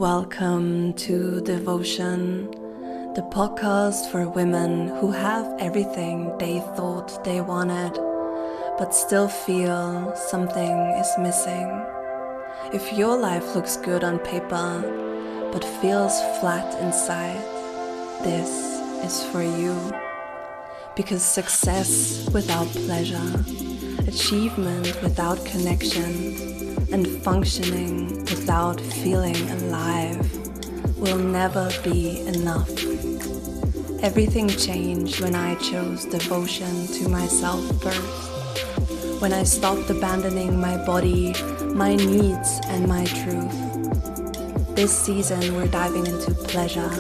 Welcome to Devotion, the podcast for women who have everything they thought they wanted, but still feel something is missing. If your life looks good on paper, but feels flat inside, this is for you. Because success without pleasure, achievement without connection, and functioning without feeling alive will never be enough. Everything changed when I chose devotion to myself first. When I stopped abandoning my body, my needs, and my truth. This season we're diving into pleasure,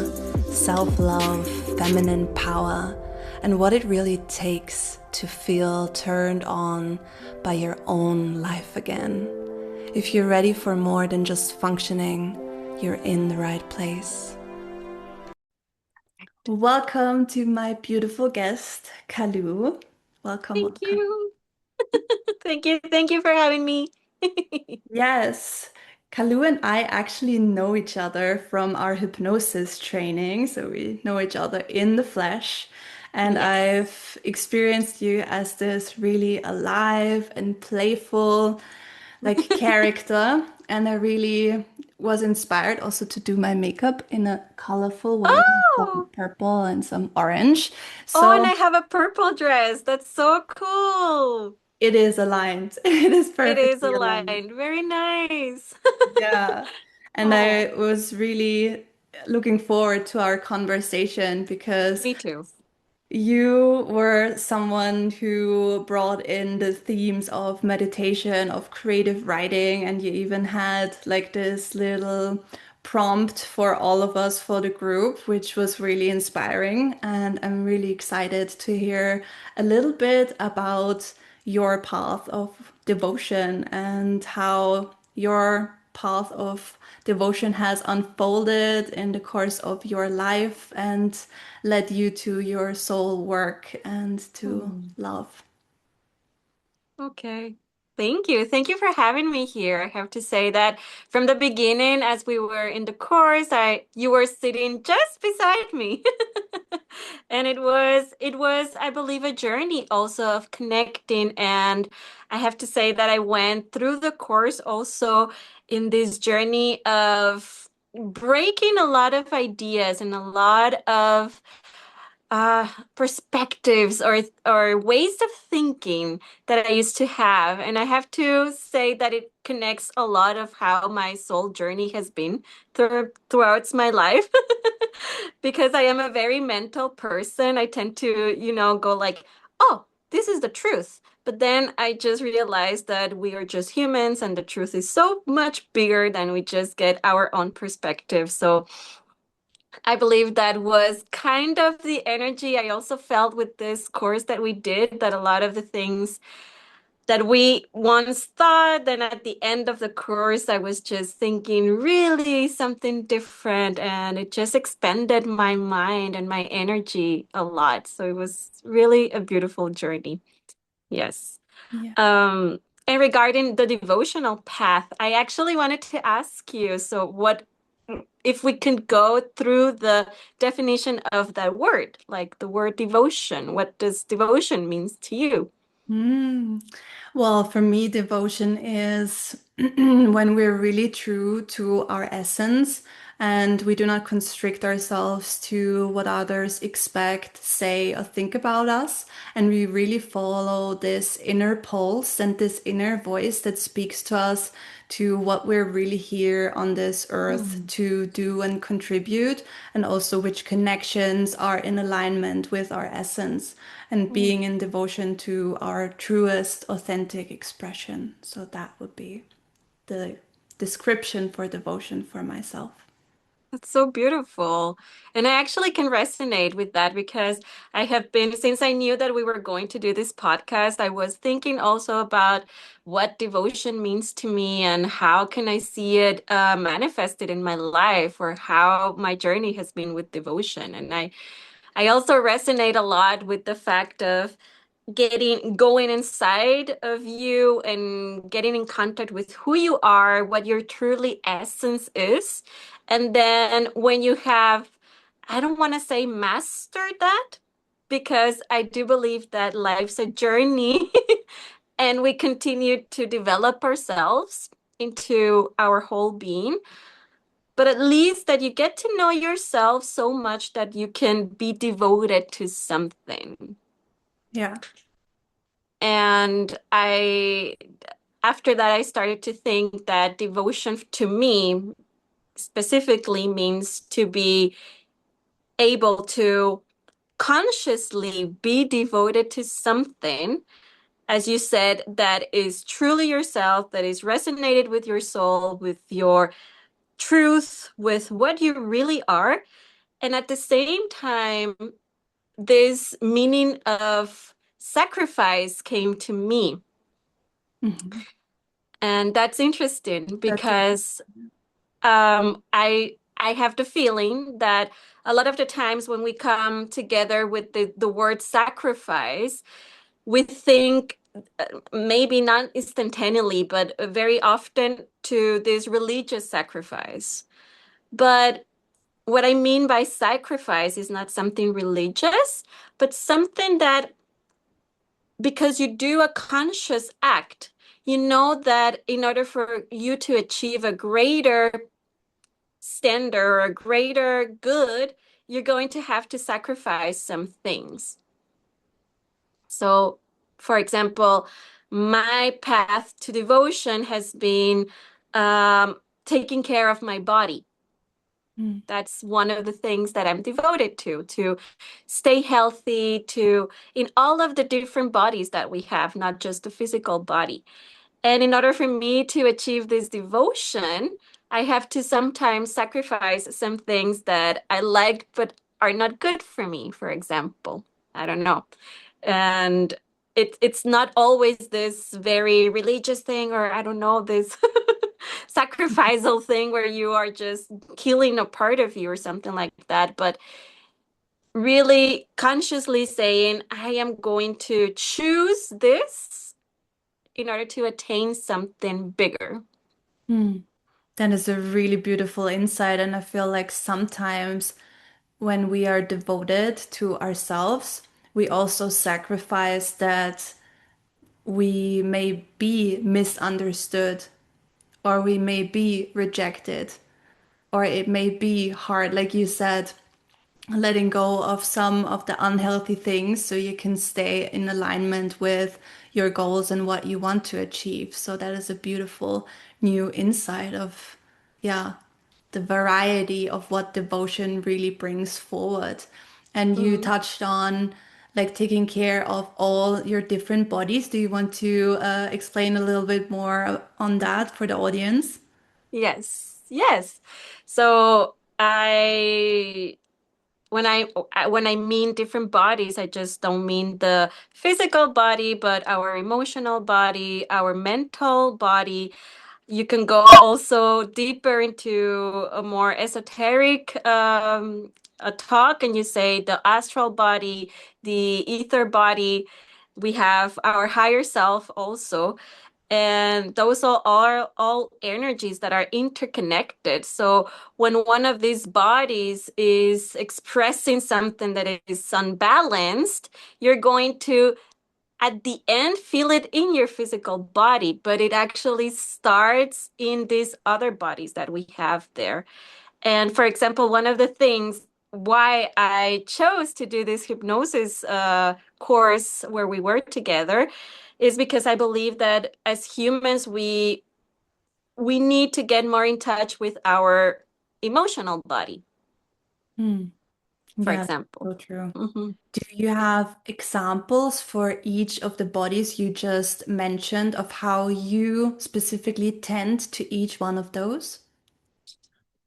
self-love, feminine power, and what it really takes to feel turned on by your own life again. If you're ready for more than just functioning, you're in the right place. Welcome to my beautiful guest, Calu. Welcome, Thank welcome. you. Thank you for having me. Yes, Calu and I actually know each other from our hypnosis training, so we know each other in the flesh. And Yes. I've experienced you as this really alive and playful character, and I really was inspired also to do my makeup in a colorful way, some Oh, purple and some orange. oh, and So I have a purple dress. That's so cool. it is aligned. It is It is perfectly aligned. aligned. Very nice. Yeah. And Oh, I was really looking forward to our conversation because me too. you were someone who brought in the themes of meditation, of creative writing, and you even had like this little prompt for all of us for the group, which was really inspiring. And I'm really excited to hear a little bit about your path of devotion and how your path of devotion has unfolded in the course of your life and led you to your soul work and to Hmm. love. Okay. Thank you. Thank you for having me here. I have to say that from the beginning, as we were in the course, I you were sitting just beside me. And it was, I believe, a journey also of connecting. And I have to say that I went through the course also in this journey of breaking a lot of ideas and a lot of perspectives or ways of thinking that I used to have. And I have to say that it connects a lot of how my soul journey has been throughout my life. Because I am a very mental person. I tend to, go like, oh, this is the truth. But then I just realized that we are just humans and the truth is so much bigger than we just get our own perspective. So I believe that was kind of the energy I also felt with this course that we did, that a lot of the things that we once thought, then at the end of the course, I was just thinking really something different, and it just expanded my mind and my energy a lot. So it was really a beautiful journey. Yes. Yeah. Um, and regarding the devotional path, I actually wanted to ask you, so what if we can go through the definition of that word, like the word devotion, what does devotion means to you? Mm. Well, for me, devotion is when we're really true to our essence and we do not constrict ourselves to what others expect, say, or think about us. And we really follow this inner pulse and this inner voice that speaks to us to what we're really here on this earth Mm, to do and contribute, and also which connections are in alignment with our essence and being mm. in devotion to our truest, authentic expression. So that would be the description for devotion for myself. That's so beautiful. And I actually can resonate with that because I have been, since I knew that we were going to do this podcast, I was thinking also about what devotion means to me and how can I see it manifested in my life, or how my journey has been with devotion. And I also resonate a lot with the fact of going inside of you and getting in contact with who you are, what your truly essence is. And then when you have, I don't want to say mastered that, because I do believe that life's a journey and we continue to develop ourselves into our whole being. But at least that you get to know yourself so much that you can be devoted to something. Yeah. And after that, I started to think that devotion to me specifically means to be able to consciously be devoted to something, as you said, that is truly yourself, that is resonated with your soul, with your truth, with what you really are. And at the same time, this meaning of sacrifice came to me. Mhm. And that's interesting That's a, because I have the feeling that a lot of the times when we come together with the word sacrifice, we think maybe not instantaneously, but very often to this religious sacrifice. But what I mean by sacrifice is not something religious, but something that because you do a conscious act, you know that in order for you to achieve a greater standard or a greater good, you're going to have to sacrifice some things. So, for example, my path to devotion has been taking care of my body. mm, That's one of the things that I'm devoted to stay healthy, to in all of the different bodies that we have, not just the physical body. And in order for me to achieve this devotion, I have to sometimes sacrifice some things that I like but are not good for me, for example. I don't know. And it's not always this very religious thing, or I don't know, this sacrificial thing where you are just killing a part of you or something like that. But really consciously saying, I am going to choose this in order to attain something bigger. mm. That is a really beautiful insight. And I feel like sometimes when we are devoted to ourselves, we also sacrifice that we may be misunderstood or we may be rejected or it may be hard, like you said, letting go of some of the unhealthy things so you can stay in alignment with your goals and what you want to achieve. So that is a beautiful new insight of, yeah, the variety of what devotion really brings forward. And you Mm. touched on like taking care of all your different bodies. Do you want to explain a little bit more on that for the audience? Yes, yes. So when I mean different bodies, I just don't mean the physical body, but our emotional body, our mental body. You can go also deeper into a more esoteric a talk, and you say the astral body, the ether body. We have our higher self also. And those are all energies that are interconnected. So when one of these bodies is expressing something that is unbalanced, you're going to, at the end, feel it in your physical body, but it actually starts in these other bodies that we have there. And for example, one of the things why I chose to do this hypnosis course where we work together is because I believe that as humans, we need to get more in touch with our emotional body, Hmm. for Yeah, example. so true. Mhm. Do you have examples for each of the bodies you just mentioned of how you specifically tend to each one of those?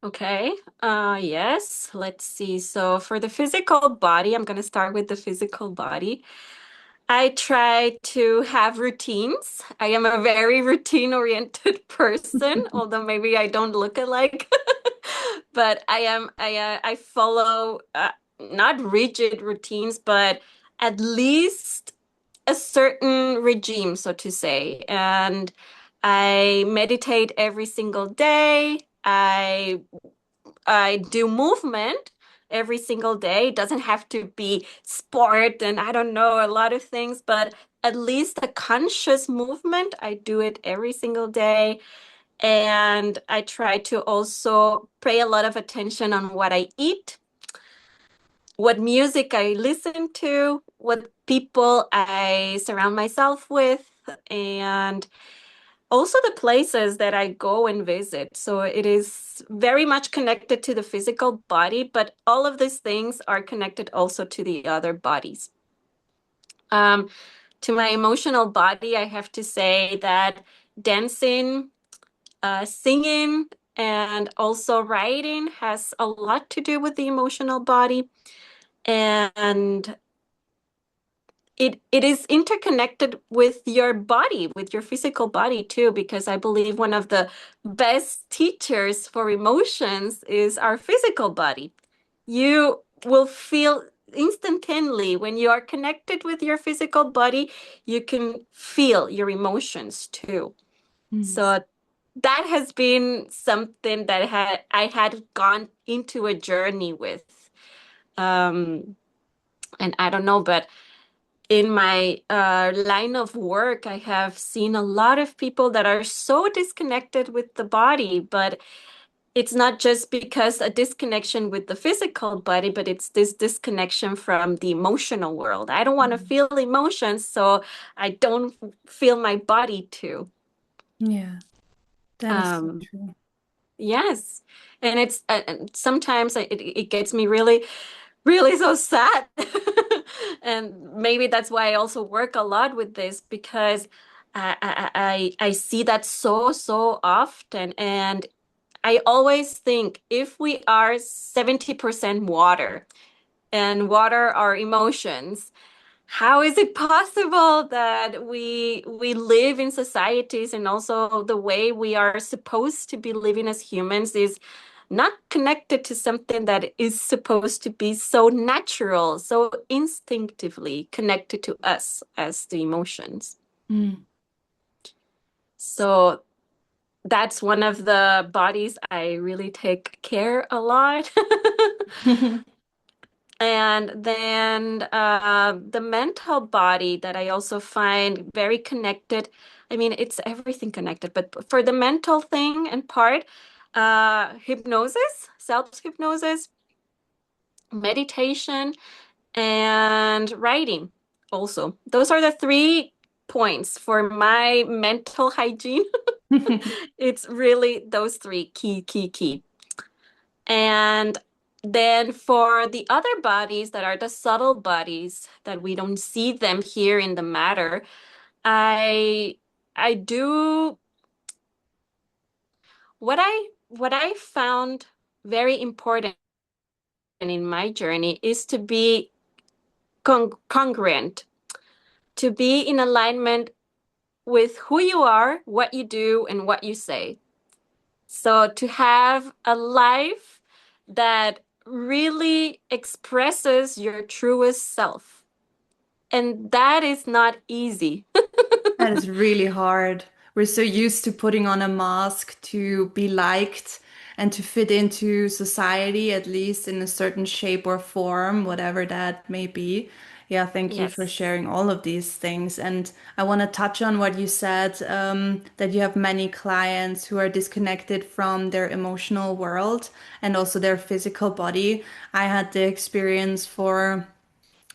Okay. Yes. Let's see. So for the physical body, I'm going to start with the physical body. I try to have routines. I am a very routine-oriented person, although maybe I don't look alike. But I follow not rigid routines, but at least a certain regime, so to say. And I meditate every single day. I do movement every single day. It doesn't have to be sport and I don't know, a lot of things, but at least a conscious movement. I do it every single day. And I try to also pay a lot of attention on what I eat, what music I listen to, what people I surround myself with, and also the places that I go and visit. So it is very much connected to the physical body, but all of these things are connected also to the other bodies. Um, to my emotional body, I have to say that dancing, singing, and also writing has a lot to do with the emotional body. And it is interconnected with your body, with your physical body too, because I believe one of the best teachers for emotions is our physical body. You will feel instantaneously when you are connected with your physical body, you can feel your emotions too. Yes. So that has been something that I had gone into a journey with. Um, and I don't know, but in my line of work, I have seen a lot of people that are so disconnected with the body, but it's not just because a disconnection with the physical body, but it's this disconnection from the emotional world. I don't want to feel emotions, so I don't feel my body too. Yeah, that is so Um, true. yes, and it's and sometimes it gets me really so sad. And maybe that's why I also work a lot with this because I see that so often. And I always think if we are 70% water and water are emotions, how is it possible that we live in societies and also the way we are supposed to be living as humans is not connected to something that is supposed to be so natural, so instinctively connected to us as the emotions. Mm. So that's one of the bodies I really take care a lot. And then the mental body that I also find very connected. I mean, it's everything connected, but for the mental thing and part, hypnosis, self-hypnosis, meditation, and writing also. Those are the 3 points for my mental hygiene. It's really those three key. And then for the other bodies that are the subtle bodies that we don't see them here in the matter, I I do what I found very important in my journey is to be congruent, to be in alignment with who you are, what you do, and what you say. So to have a life that really expresses your truest self. And that is not easy. That is really hard. We're so used to putting on a mask to be liked and to fit into society, at least in a certain shape or form, whatever that may be. Yeah, thank you for Yes. sharing all of these things. And I want to touch on what you said, that you have many clients who are disconnected from their emotional world and also their physical body. I had the experience for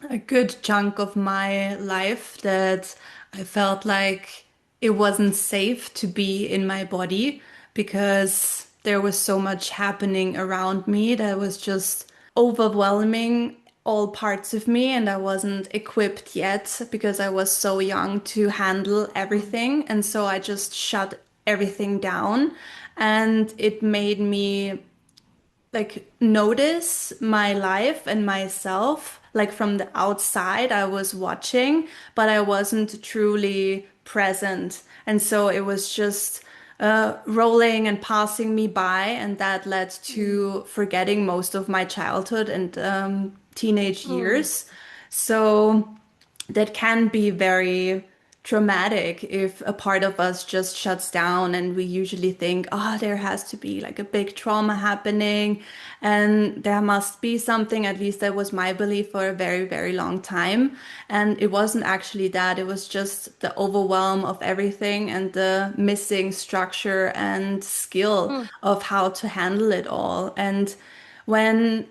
a good chunk of my life that I felt like it wasn't safe to be in my body because there was so much happening around me that was just overwhelming all parts of me, and I wasn't equipped yet because I was so young to handle everything. And so I just shut everything down, and it made me like notice my life and myself like from the outside. I was watching, but I wasn't truly present, and so it was just rolling and passing me by, and that led to forgetting most of my childhood and teenage Mm. years. So that can be very traumatic if a part of us just shuts down, and we usually think, oh, there has to be like a big trauma happening and there must be something. At least that was my belief for a very, very long time. And it wasn't actually that. It was just the overwhelm of everything and the missing structure and skill Mm. of how to handle it all. And when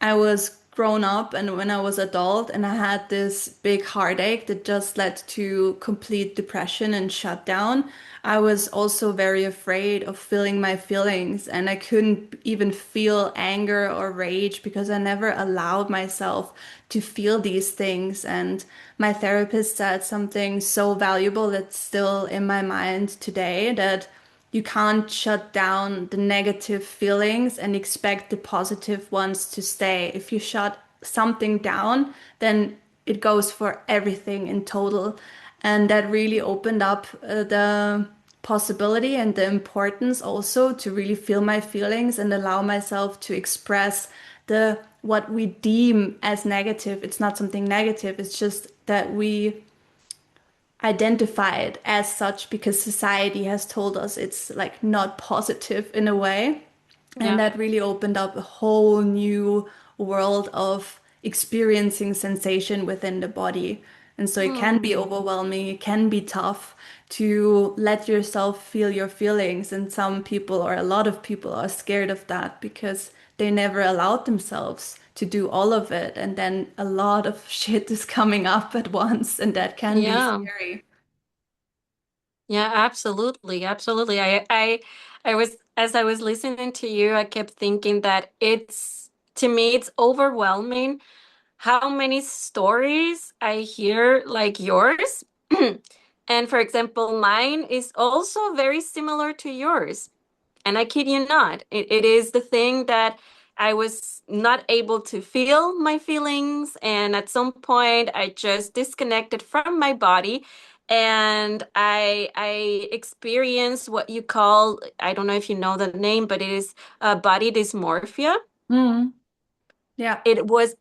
I was grown up and when I was adult and I had this big heartache that just led to complete depression and shutdown, I was also very afraid of feeling my feelings, and I couldn't even feel anger or rage because I never allowed myself to feel these things. And my therapist said something so valuable that's still in my mind today, that you can't shut down the negative feelings and expect the positive ones to stay. If you shut something down, then it goes for everything in total. And that really opened up the possibility and the importance also to really feel my feelings and allow myself to express the what we deem as negative. It's not something negative, it's just that we identify it as such because society has told us it's like not positive in a way. And Yeah. that really opened up a whole new world of experiencing sensation within the body. And so it can be Mm. overwhelming, it can be tough to let yourself feel your feelings. And some people, or a lot of people, are scared of that because they never allowed themselves to do all of it. And then a lot of shit is coming up at once, and that can be Yeah. scary. Yeah, absolutely. Absolutely. I was, as I was listening to you, I kept thinking that to me, it's overwhelming how many stories I hear like yours. And for example, mine is also very similar to yours. And I kid you not, it is the thing that I was not able to feel my feelings. And at some point, I just disconnected from my body. And I experienced what you call, I don't know if you know the name, but it is body dysmorphia. Mm, yeah. It was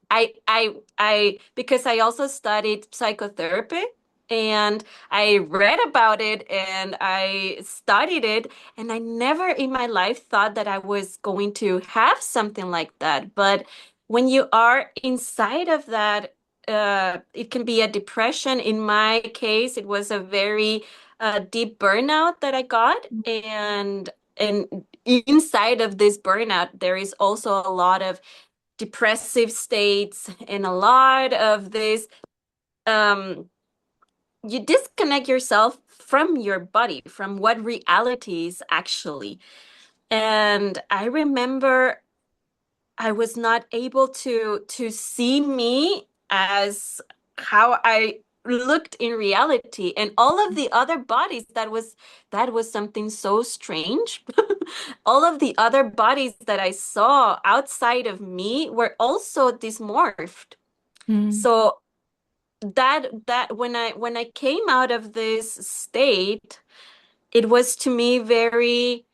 because I also studied psychotherapy, and I read about it and I studied it, and I never in my life thought that I was going to have something like that. But when you are inside of that, it can be a depression. In my case, it was a very deep burnout that I got, and inside of this burnout, there is also a lot of depressive states and a lot of this um you disconnect yourself from your body, from what reality is actually. And I remember I was not able to see me as how I looked in reality, and all of the other bodies, that was something so strange. All of the other bodies that I saw outside of me were also dysmorphed. Mm, So that when I came out of this state, it was to me very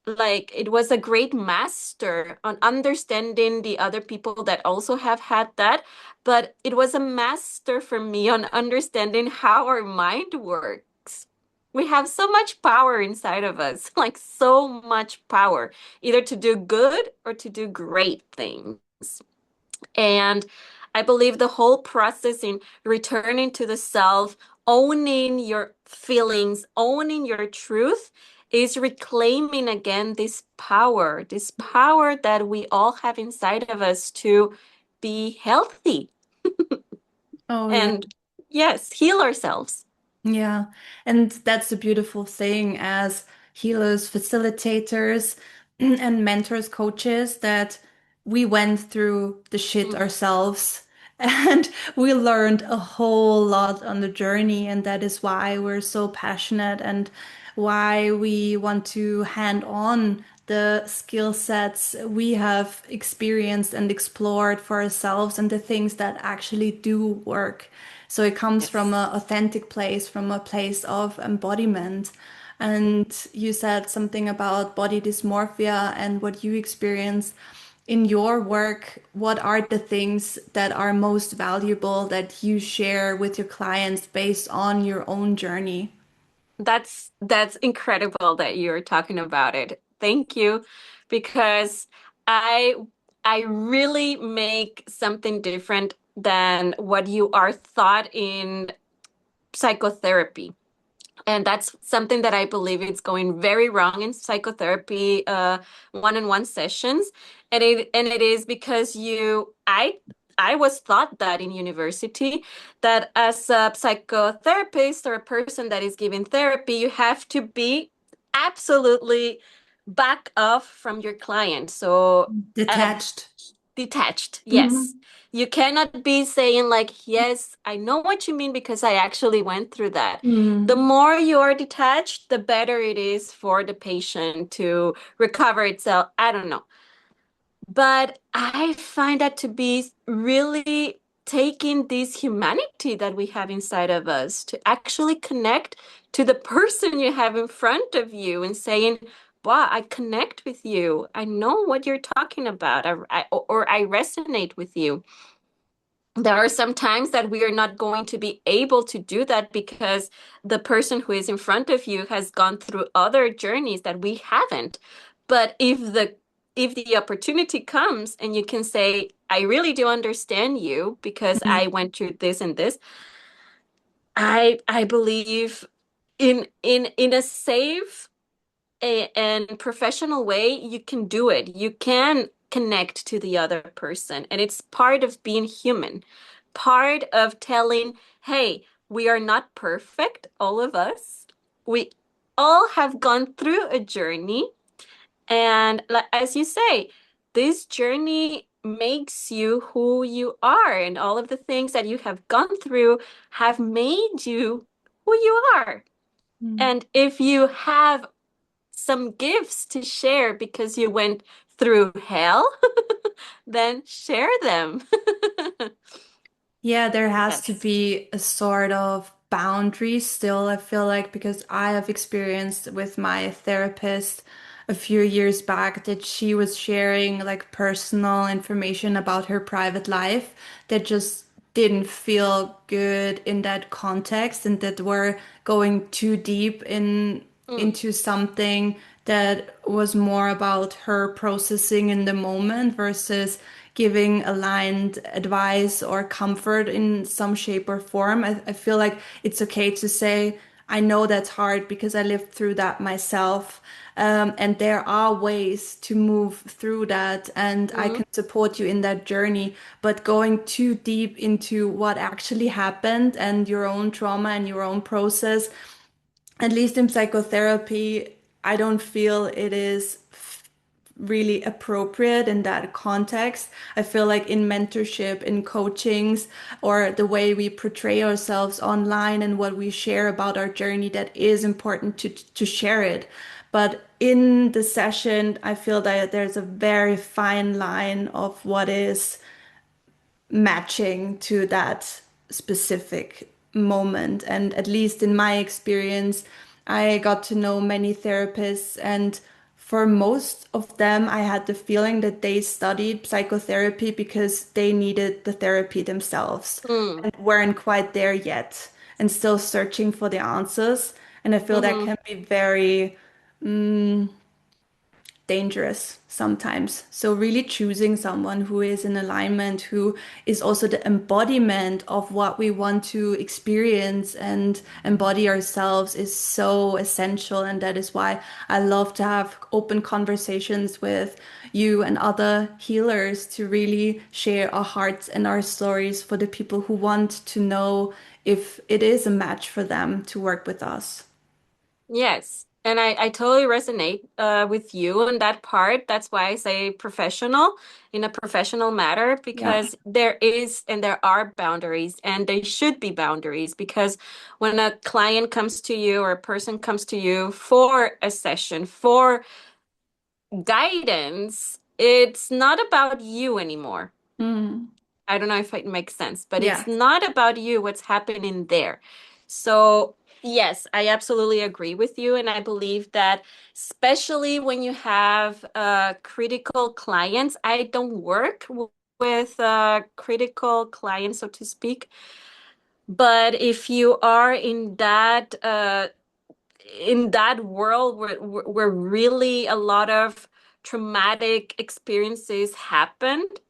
like it was a great master on understanding the other people that also have had that, but it was a master for me on understanding how our mind works. We have so much power inside of us, like so much power, either to do good or to do great things. And I believe the whole process in returning to the self, owning your feelings, owning your truth, is reclaiming again this power that we all have inside of us to be healthy oh yeah. and, yes, heal ourselves. Yeah, and that's the beautiful thing as healers, facilitators, and mentors, coaches, that we went through the shit Mm. ourselves and we learned a whole lot on the journey. And that is why we're so passionate and why we want to hand on the skill sets we have experienced and explored for ourselves and the things that actually do work. So it comes from Yes. an authentic place, from a place of embodiment. And you said something about body dysmorphia and what you experienced. in your work, what are the things that are most valuable that you share with your clients based on your own journey? That's incredible that you're talking about it. Thank you, because I I really make something different than what you are taught in psychotherapy. And that's something that I believe is going very wrong in psychotherapy, one-on-one sessions. And it is because I was taught that in university that as a psychotherapist or a person that is giving therapy, you have to be absolutely back off from your client. So uh, Detached. detached, yes. Mhm. You cannot be saying like, yes, I know what you mean because I actually went through that. The Mm. more you are detached, the better it is for the patient to recover itself. I don't know. But I find that to be really taking this humanity that we have inside of us to actually connect to the person you have in front of you and saying, wow, I connect with you. I know what you're talking about, or I resonate with you. There are some times that we are not going to be able to do that because the person who is in front of you has gone through other journeys that we haven't. But if the opportunity comes and you can say, I really do understand you because Mm. I went through this and this, I believe in a safe and professional way, you can do it. You can connect to the other person. And it's part of being human, part of telling, hey, we are not perfect, all of us. We all have gone through a journey. And as you say, this journey makes you who you are. And all of the things that you have gone through have made you who you are. Mm. And if you have some gifts to share because you went through hell, then share them. Yeah, there has to Yes. be a sort of boundary still, I feel like, because I have experienced with my therapist a few years back that she was sharing like personal information about her private life that just didn't feel good in that context and that were going too deep Mm, into something that was more about her processing in the moment versus giving aligned advice or comfort in some shape or form. I feel like it's okay to say, I know that's hard because I lived through that myself. And there are ways to move through that, and I mm, can support you in that journey. But going too deep into what actually happened and your own trauma and your own process, at least in psychotherapy, I don't feel it is really appropriate in that context. I feel like in mentorship, in coachings, or the way we portray ourselves online and what we share about our journey, that is important to share it. But in the session, I feel that there's a very fine line of what is matching to that specific moment. And at least in my experience, I got to know many therapists, and for most of them, I had the feeling that they studied psychotherapy because they needed the therapy themselves mm, and weren't quite there yet and still searching for the answers. And I feel that mm-hmm. can be very dangerous sometimes. So really choosing someone who is in alignment, who is also the embodiment of what we want to experience and embody ourselves is so essential. And that is why I love to have open conversations with you and other healers to really share our hearts and our stories for the people who want to know if it is a match for them to work with us. Yes. And I totally resonate with you on that part. That's why I say professional in a professional matter, Yeah. because there is and there are boundaries, and they should be boundaries, because when a client comes to you or a person comes to you for a session, for guidance, it's not about you anymore. Mm. I don't know if it makes sense, but Yeah. it's not about you, what's happening there. So Yes, I absolutely agree with you. And I believe that, especially when you have critical clients, I don't work with critical clients, so to speak. But if you are in that world where really a lot of traumatic experiences happened,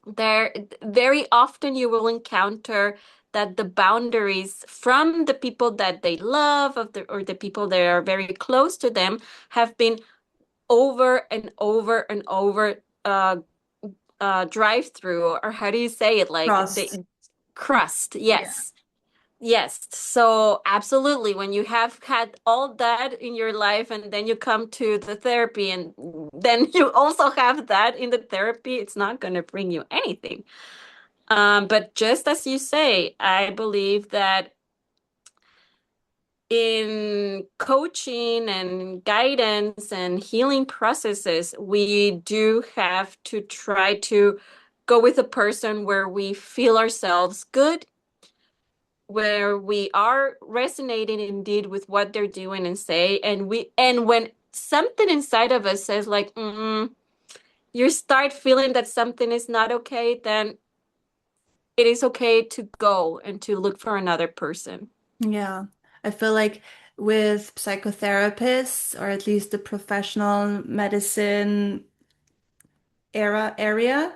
there very often you will encounter that the boundaries from the people that they love or the people that are very close to them have been over and over and over drive through, or how do you say it, like Trust. they crust. Yeah. Yes. Yes, so absolutely. When you have had all that in your life and then you come to the therapy and then you also have that in the therapy, it's not going to bring you anything. But just as you say, I believe that in coaching and guidance and healing processes, we do have to try to go with a person where we feel ourselves good, where we are resonating indeed with what they're doing and say, and when something inside of us says like, you start feeling that something is not okay, then it is okay to go and to look for another person. Yeah. I feel like with psychotherapists, or at least the professional medicine area.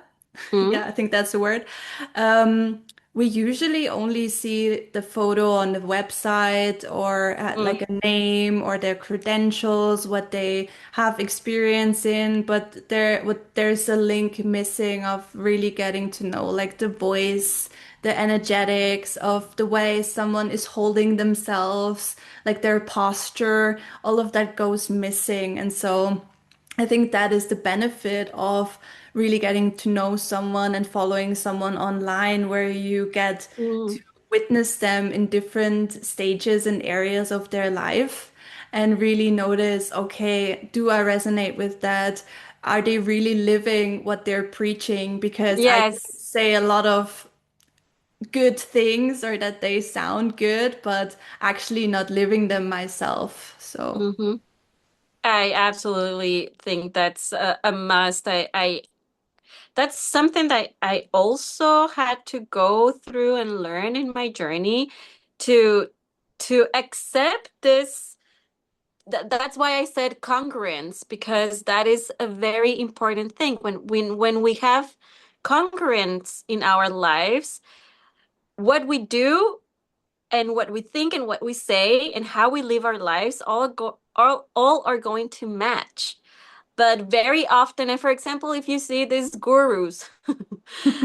Mm, Yeah, I think that's the word. Um, we usually only see the photo on the website, or like mm, a name or their credentials, what they have experience in, but there's a link missing of really getting to know like the voice, the energetics of the way someone is holding themselves, like their posture, all of that goes missing. And so I think that is the benefit of really getting to know someone and following someone online, where you get mm. to witness them in different stages and areas of their life and really notice, okay, do I resonate with that? Are they really living what they're preaching? Because I Yes. say a lot of good things, or that they sound good, but actually not living them myself. So, Hmm. I absolutely think that's a must. That's something that I also had to go through and learn in my journey to to accept this. That's why I said congruence, because that is a very important thing. When we have congruence in our lives, what we do and what we think and what we say and how we live our lives all are going to match. But very often, and for example, if you see these gurus,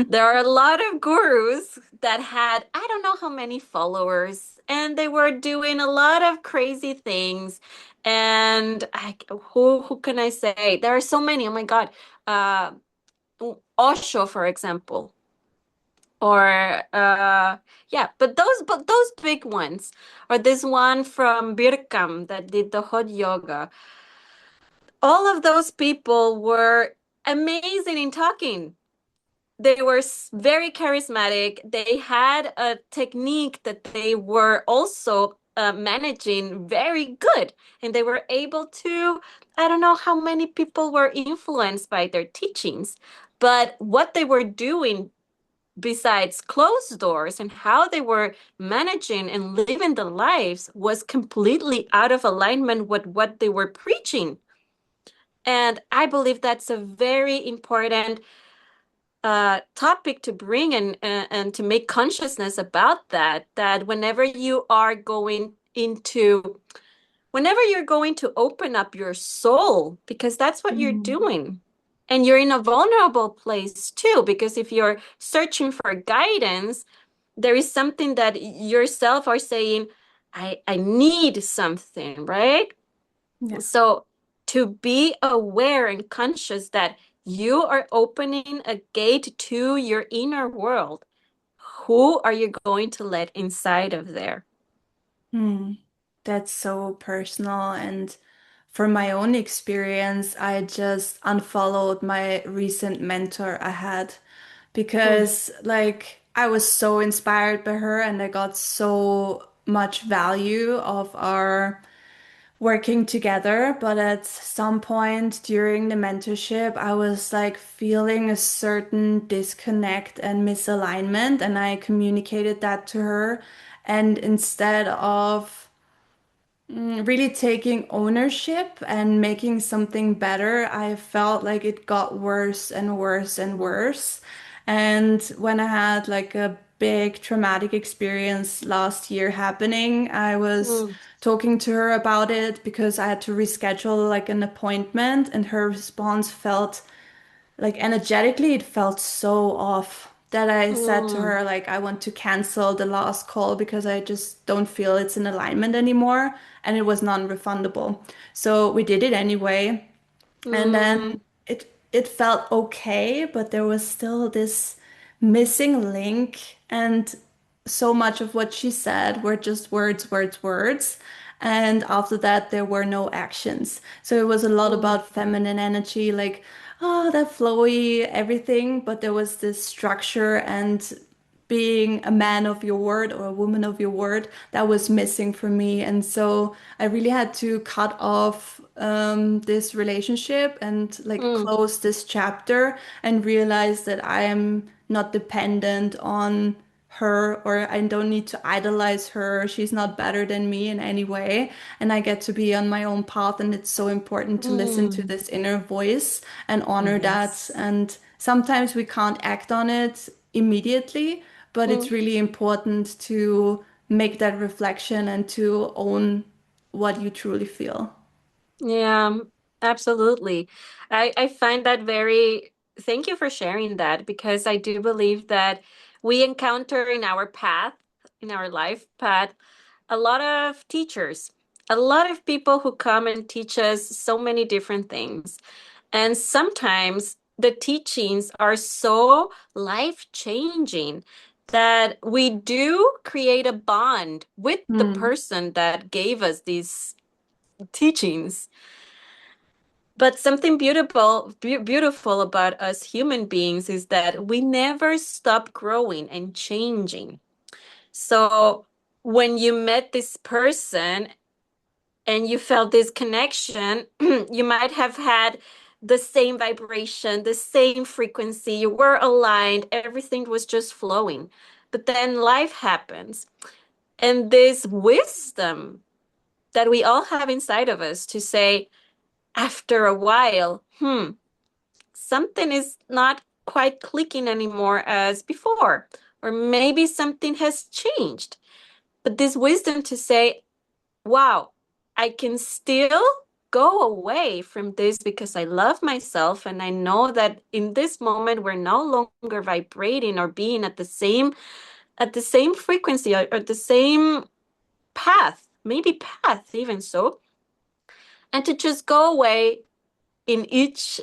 there are a lot of gurus that had, I don't know how many followers, and they were doing a lot of crazy things. And who can I say? There are so many. Oh my God. Uh, Osho, for example, or yeah, but those big ones, or this one from Birkam that did the hot yoga. All of those people were amazing in talking. They were very charismatic. They had a technique that they were also managing very good. And they were able to, I don't know how many people were influenced by their teachings, but what they were doing besides closed doors and how they were managing and living their lives was completely out of alignment with what they were preaching. And I believe that's a very important topic to bring and to make consciousness about that. That whenever you're going to open up your soul, because that's what you're mm, doing. And you're in a vulnerable place too, because if you're searching for guidance, there is something that yourself are saying, I need something, right? yeah. So to be aware and conscious that you are opening a gate to your inner world, who are you going to let inside of there? Hmm. That's so personal. And from my own experience, I just unfollowed my recent mentor I had, Mm, because like I was so inspired by her and I got so much value of our working together, but at some point during the mentorship, I was like feeling a certain disconnect and misalignment, and I communicated that to her. And instead of really taking ownership and making something better, I felt like it got worse and worse and worse. And when I had like a big traumatic experience last year happening, I was Mm, talking to her about it because I had to reschedule like an appointment, and her response felt like energetically it felt so off that I said to mm, her like I want to cancel the last call because I just don't feel it's in alignment anymore, and it was non-refundable. So we did it anyway, and then mm, it felt okay, but there was still this missing link, and so much of what she said were just words, words, words. And after that, there were no actions. So it was a lot mm, about feminine energy, like, oh, that flowy, everything. But there was this structure and being a man of your word or a woman of your word that was missing for me. And so I really had to cut off this relationship and like mm, close this chapter and realize that I am not dependent on her, or I don't need to idolize her. She's not better than me in any way. And I get to be on my own path. And it's so important to listen to mm. this inner voice and honor that. Yes. And sometimes we can't act on it immediately, but it's Mm. really important to make that reflection and to own what you truly feel. Yeah, absolutely. I find that very, thank you for sharing that because I do believe that we encounter in our path, in our life path, a lot of teachers, a lot of people who come and teach us so many different things. And sometimes the teachings are so life-changing that we do create a bond with the Hmm. person that gave us these teachings. But something beautiful about us human beings is that we never stop growing and changing. So when you met this person and you felt this connection, you might have had the same vibration, the same frequency, you were aligned, everything was just flowing. But then life happens, and this wisdom that we all have inside of us to say, after a while, something is not quite clicking anymore as before, or maybe something has changed. But this wisdom to say, wow, I can still go away from this because I love myself and I know that in this moment we're no longer vibrating or being at the same frequency or the same path, maybe path even so, and to just go away in each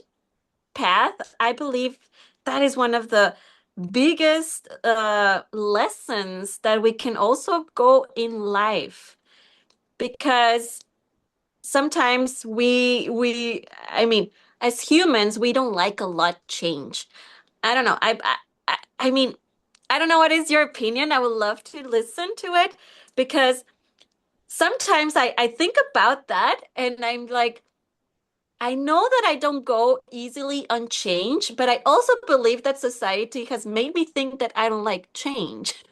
path, I believe that is one of the biggest lessons that we can also go in life because sometimes I mean, as humans, we don't like a lot change. I don't know. I mean, I don't know what is your opinion. I would love to listen to it because sometimes I think about that and I'm like, I know that I don't go easily on change, but I also believe that society has made me think that I don't like change.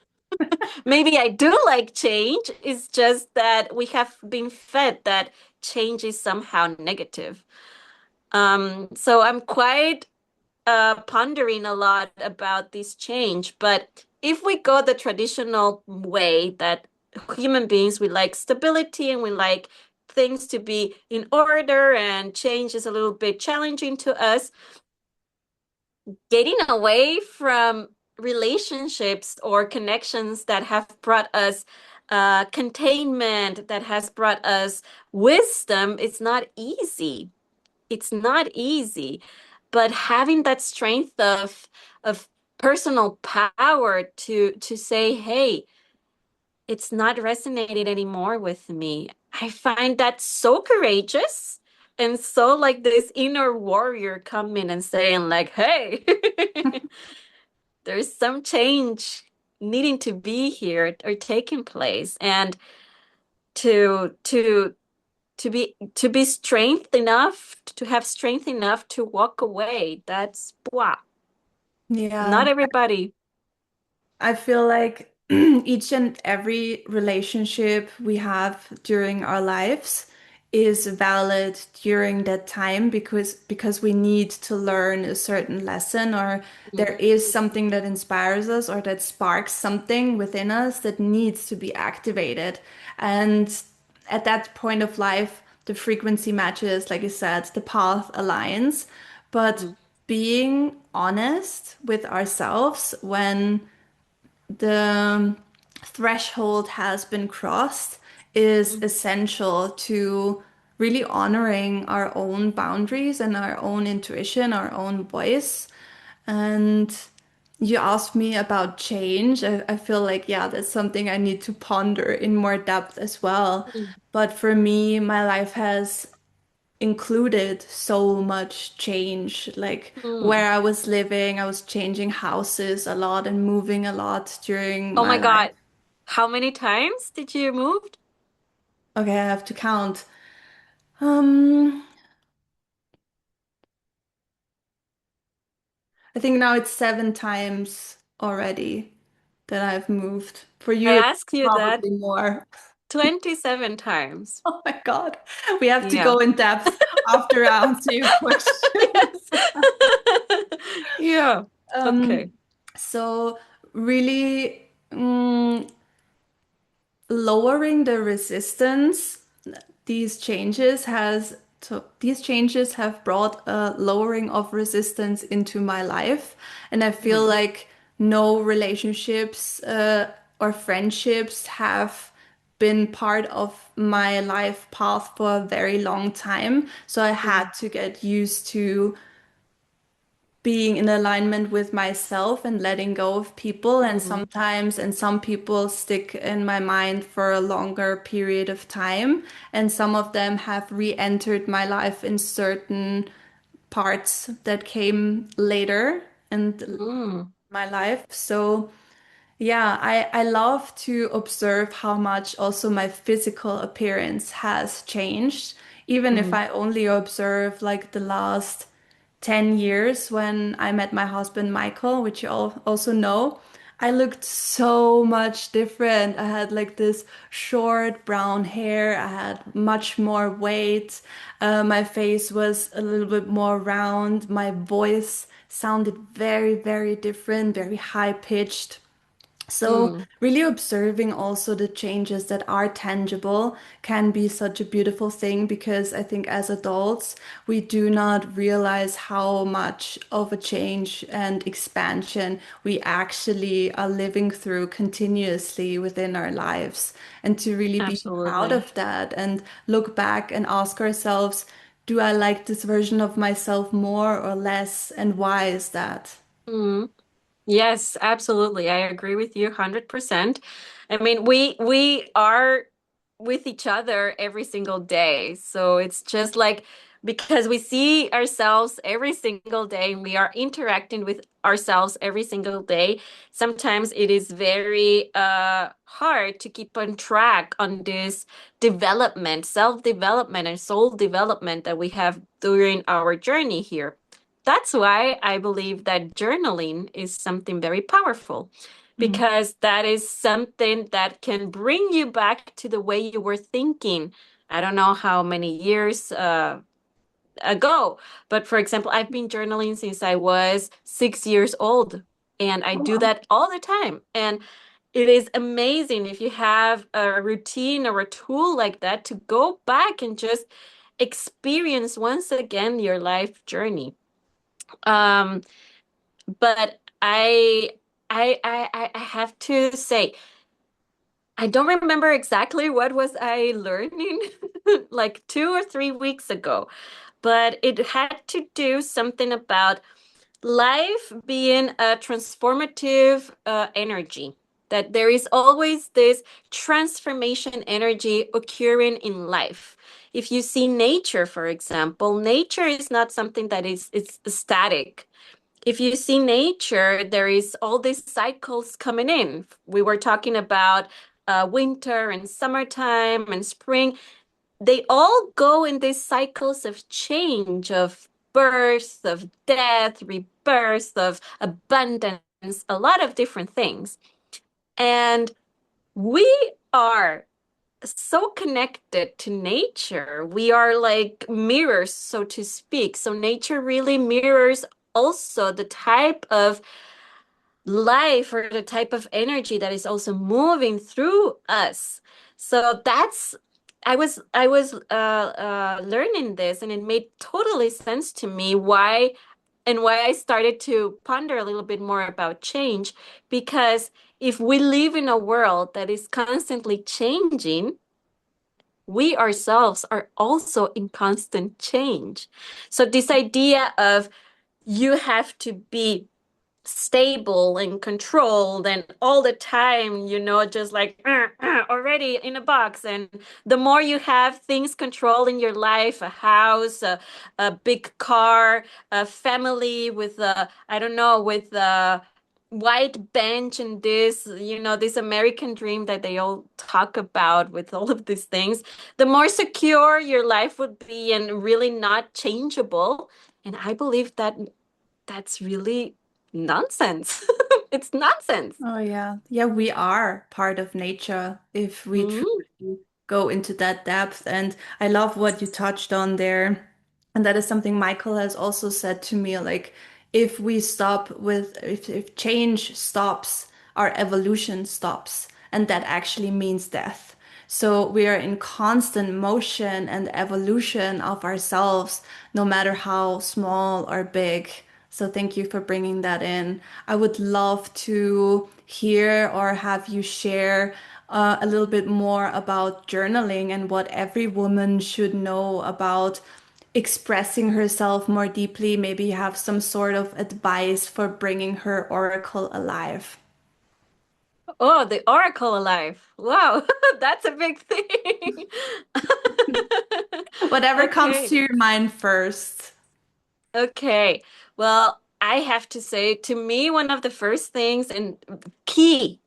Maybe I do like change. It's just that we have been fed that change is somehow negative. So I'm quite pondering a lot about this change. But if we go the traditional way that human beings, we like stability and we like things to be in order and change is a little bit challenging to us, getting away from relationships or connections that have brought us containment, that has brought us wisdom, it's not easy. It's not easy, but having that strength of personal power to say, hey, it's not resonating anymore with me. I find that so courageous and so like this inner warrior coming and saying like, hey, there's some change. needing to be here or taking place, and to to to be strength enough to have strength enough to walk away. That's wow. Yeah. Not everybody. I feel like each and every relationship we have during our lives is valid during that time because we need to learn a certain lesson, or there is something that inspires us or that sparks something within us that needs to be activated. And at that point of life, the frequency matches, like you said, the path aligns. But Mhm. being honest with ourselves when the threshold has been crossed is essential to really honoring our own boundaries and our own intuition, our own voice. And you asked me about change. I feel like, yeah, that's something I need to ponder in more depth as well. Mhm. But for me, my life has included so much change. Like Mm. where I was living, I was changing houses a lot and moving a lot during Oh my my life. God. How many times did you move? Okay, I have to count. Um, I think now it's 7 times already that I've moved. For I you, it's asked you that probably more. 27 times. Oh my God. We have to Yeah. go in depth after I answer your question. Yes. Yeah. Okay. Um, so really, lowering the resistance, these changes have brought a lowering of resistance into my life, and I feel Mm. like no relationships or friendships have been part of my life path for a very long time, so I had Mm. to get used to being in alignment with myself and letting go of people. And Mm. sometimes, and some people stick in my mind for a longer period of time. And some of them have re-entered my life in certain parts that came later in Mm. my life. So yeah, I love to observe how much also my physical appearance has changed, even if Mm. I only observe like the last 10 years when I met my husband Michael, which you all also know. I looked so much different. I had like this short brown hair. I had much more weight. My face was a little bit more round. My voice sounded very, very different, very high pitched. So, Mm. really observing also the changes that are tangible can be such a beautiful thing because I think as adults, we do not realize how much of a change and expansion we actually are living through continuously within our lives. And to really be proud Absolutely. of that and look back and ask ourselves, do I like this version of myself more or less? And why is that? Mm. Yes, absolutely. I agree with you 100%. I mean, we are with each other every single day. So it's just like because we see ourselves every single day and we are interacting with ourselves every single day, sometimes it is very hard to keep on track on this development, self-development and soul development that we have during our journey here. That's why I believe that journaling is something very powerful Mm. because that is something that can bring you back to the way you were thinking. I don't know how many years ago, but for example, I've been journaling since I was 6 years old, and I Oh, do wow. that all the time. And it is amazing if you have a routine or a tool like that to go back and just experience once again your life journey. Um, but I have to say, I don't remember exactly what was I learning like 2 or 3 weeks ago, but it had to do something about life being a transformative energy. That there is always this transformation energy occurring in life. If you see nature, for example, nature is not something that is it's static. if you see nature, there is all these cycles coming in. We were talking about winter and summertime and spring. They all go in these cycles of change, of birth, of death, rebirth, of abundance, a lot of different things. And we are so connected to nature. We are like mirrors, so to speak. So nature really mirrors also the type of life or the type of energy that is also moving through us. So that's I was learning this, and it made totally sense to me why I started to ponder a little bit more about change, because if we live in a world that is constantly changing, we ourselves are also in constant change. So this idea of you have to be stable and controlled and all the time, just like already in a box. And the more you have things controlling your life, a house, a big car, a family with I don't know, with a white bench and this American dream that they all talk about with all of these things, the more secure your life would be and really not changeable. And I believe that that's really nonsense. It's nonsense. Oh, yeah. Yeah, we are part of nature if we Mm. truly go into that depth. And I love what you touched on there. And that is something Michael has also said to me, like, if we stop with, if change stops, our evolution stops. And that actually means death. So we are in constant motion and evolution of ourselves, no matter how small or big. So thank you for bringing that in. I would love to hear or have you share a little bit more about journaling and what every woman should know about expressing herself more deeply. Maybe you have some sort of advice for bringing her oracle alive. Oh, the Oracle alive. Wow, that's a big thing. Whatever comes to Okay. your mind first. Okay. Well, I have to say, to me, one of the first things and key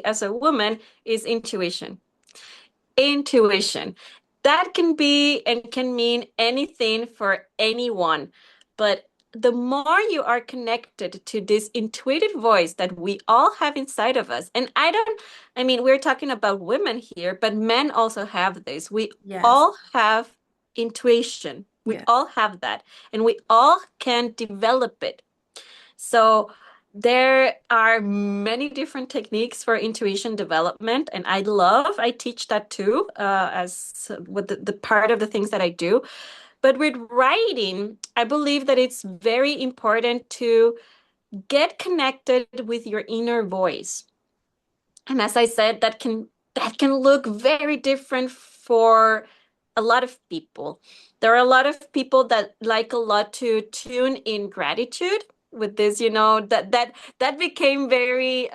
as a woman is intuition. Intuition. That can be and can mean anything for anyone. But the more you are connected to this intuitive voice that we all have inside of us, and I mean, we're talking about women here, but men also have this. We Yes. all have intuition. We Yeah. all have that, and we all can develop it. So there are many different techniques for intuition development, and I teach that too, as with the part of the things that I do. But with writing, I believe that it's very important to get connected with your inner voice. And as I said, that can look very different for a lot of people. There are a lot of people that like a lot to tune in gratitude with this, that became very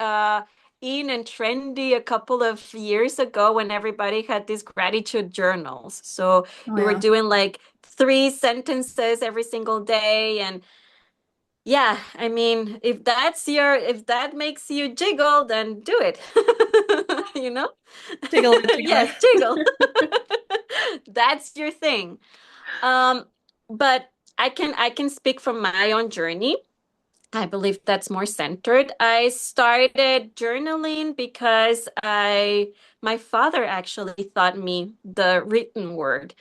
in and trendy a couple of years ago when everybody had these gratitude journals. So Oh, you were yeah. doing like 3 sentences every single day, and yeah, I mean, if that makes you jiggle, then do it. You know? Tickle it together. Yes, jiggle. That's your thing. Um, but I can speak from my own journey. I believe that's more centered. I started journaling because my father actually taught me the written word.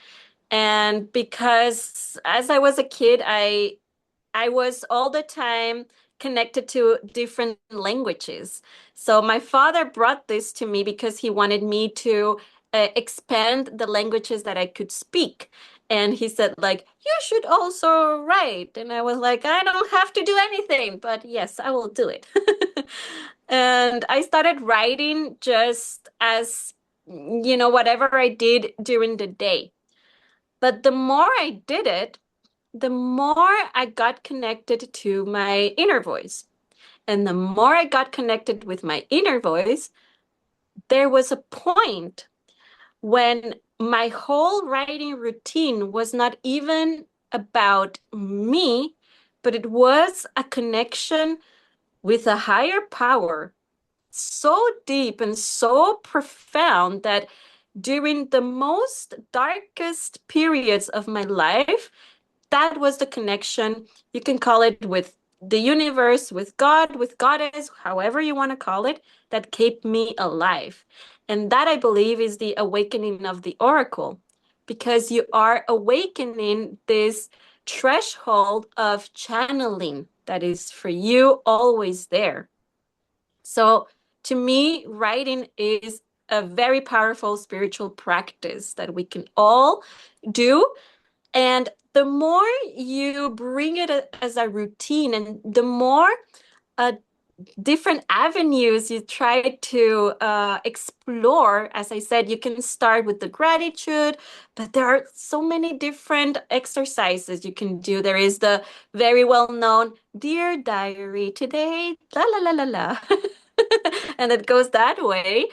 And because as I was a kid, I was all the time connected to different languages. So my father brought this to me because he wanted me to expand the languages that I could speak. And he said, like, you should also write. And I was like, I don't have to do anything, but yes, I will do it. And I started writing just as, whatever I did during the day. But the more I did it, the more I got connected to my inner voice. And the more I got connected with my inner voice, there was a point when my whole writing routine was not even about me, but it was a connection with a higher power so deep and so profound that during the most darkest periods of my life, that was the connection. You can call it with the universe, with God, with Goddess, however you want to call it, that kept me alive. And that I believe is the awakening of the oracle, because you are awakening this threshold of channeling that is for you always there. So to me, writing is a very powerful spiritual practice that we can all do. And the more you bring it as a routine, and the more uh, different avenues you try to explore, as I said, you can start with the gratitude, but there are so many different exercises you can do. There is the very well known Dear Diary, today, la la la la la. And it goes that way.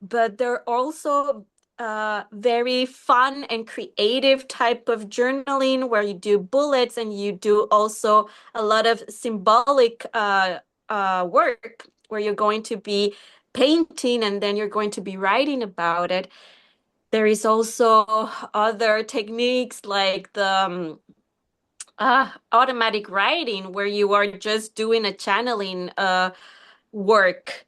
But there are also very fun and creative type of journaling where you do bullets and you do also a lot of symbolic work where you're going to be painting and then you're going to be writing about it. There is also other techniques like the automatic writing where you are just doing a channeling work,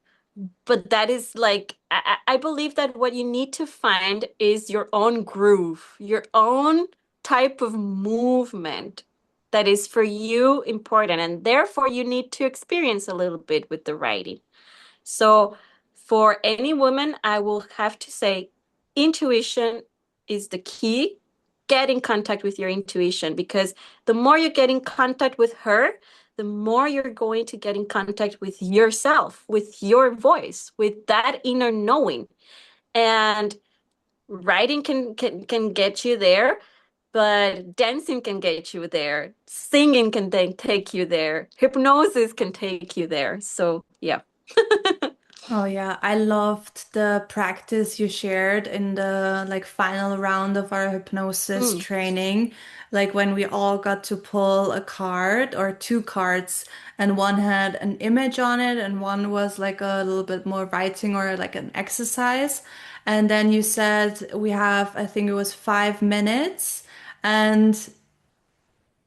but that is like, I believe that what you need to find is your own groove, your own type of movement that is for you important. And therefore, you need to experience a little bit with the writing. So, for any woman, I will have to say intuition is the key. Get in contact with your intuition, because the more you get in contact with her, the more you're going to get in contact with yourself, with your voice, with that inner knowing. And writing can get you there, but dancing can get you there. Singing can take you there. Hypnosis can take you there. So, yeah. Oh yeah, I loved the practice you shared in the like final round of our hypnosis Mm, training. Like when we all got to pull a card or two cards, and one had an image on it and one was like a little bit more writing or like an exercise. And then you said we have, I think it was 5 minutes, and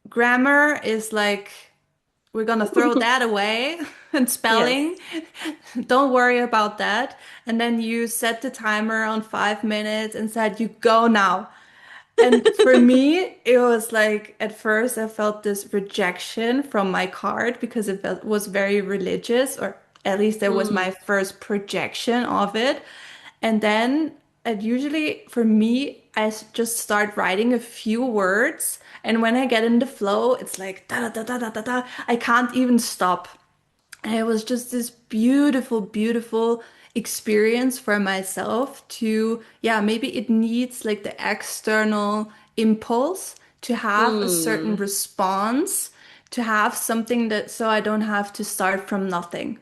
grammar is like we're gonna throw that away and yes. spelling. Don't worry about that. And then you set the timer on 5 minutes and said, you go now. And for me, it was like at first I felt this rejection from my card because was very religious, or at least it was my Mm, first projection of it. And then it usually for me, just start writing a few words. And when I get in the flow, it's like da da da da da da da. I can't even stop. And it was just this beautiful, beautiful experience for myself to, yeah, maybe it needs like the external impulse to have a certain mm, response, to have something that so I don't have to start from nothing.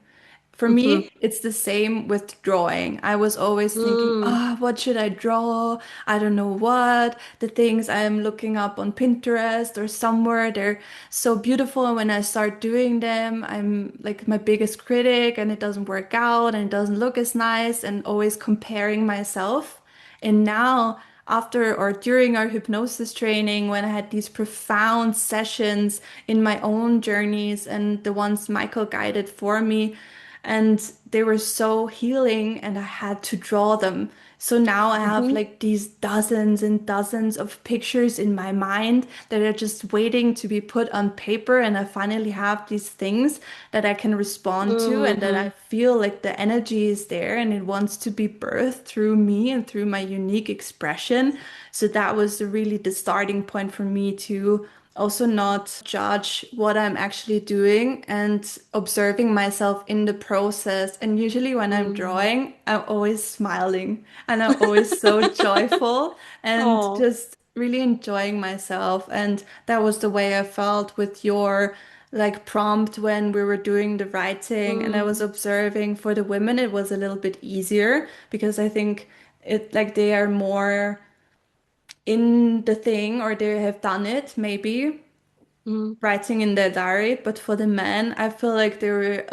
For mhm, me, it's the same with drawing. I was always thinking, mm, ah, what should I draw? I don't know what. The things I'm looking up on Pinterest or somewhere, they're so beautiful. And when I start doing them, I'm like my biggest critic and it doesn't work out and it doesn't look as nice and always comparing myself. And now, after or during our hypnosis training, when I had these profound sessions in my own journeys and the ones Michael guided for me, and they were so healing, and I had to draw them. So now I have mhm, like these dozens and dozens of pictures in my mind that are just waiting to be put on paper. And I finally have these things that I can respond to and that I mhm, feel like the energy is there and it wants to be birthed through me and through my unique expression. So that was really the starting point for me to also not judge what I'm actually doing and observing myself in the process. And usually when I'm mm. drawing, I'm always smiling and I'm always so joyful and Oh, just really enjoying myself. And that was the way I felt with your like prompt when we were doing the writing and I was mm, observing for the women, it was a little bit easier because I think it like they are more in the thing or they have done it maybe. Mm. writing in their diary, but for the men, I feel like they were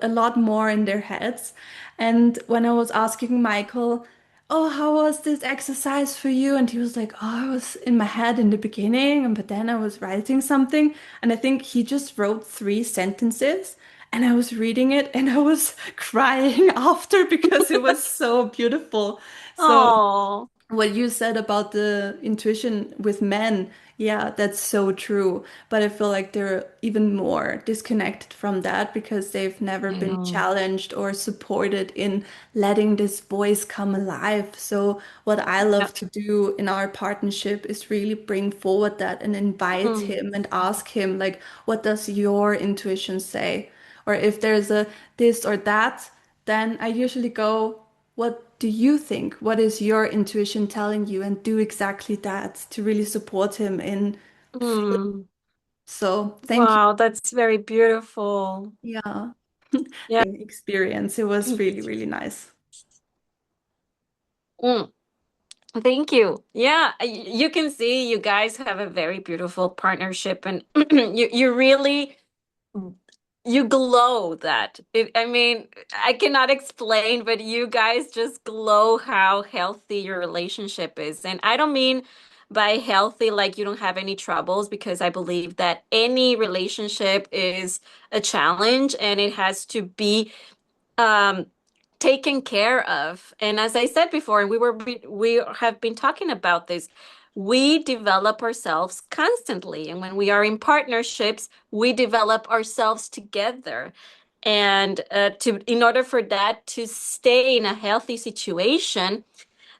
a lot more in their heads. And when I was asking Michael, "Oh, how was this exercise for you?" and he was like, "Oh, I was in my head in the beginning, but then I was writing something." And I think he just wrote 3 sentences. And I was reading it and I was crying after because it was so beautiful. So Oh. what you said about the intuition with men, yeah, that's so true. But I feel like they're even more disconnected from that because they've never I been know. challenged or supported in letting this voice come alive. So, what I Yeah. love to do in our partnership is really bring forward that and invite Mm. him and ask him, like, what does your intuition say? Or if there's a this or that, then I usually go, what do you think? What is your intuition telling you? And do exactly that to really support him in feeling. Mm. So thank you. Wow, that's very beautiful. Yeah. Yeah. Experience. It was really, really nice. Mm. Thank you. Yeah, you can see you guys have a very beautiful partnership, and you really you glow that. I mean, I cannot explain, but you guys just glow how healthy your relationship is. And I don't mean by healthy like you don't have any troubles, because I believe that any relationship is a challenge and it has to be um taken care of. And as I said before, and we have been talking about this, we develop ourselves constantly. And when we are in partnerships, we develop ourselves together. And to in order for that to stay in a healthy situation,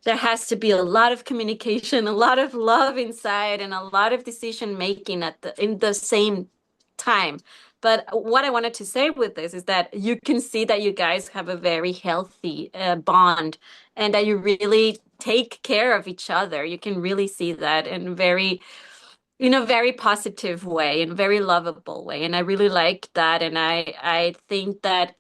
there has to be a lot of communication, a lot of love inside, and a lot of decision making at the in the same time. But what I wanted to say with this is that you can see that you guys have a very healthy bond, and that you really take care of each other. You can really see that in a very positive way, in a very lovable way. And I really like that. And I think that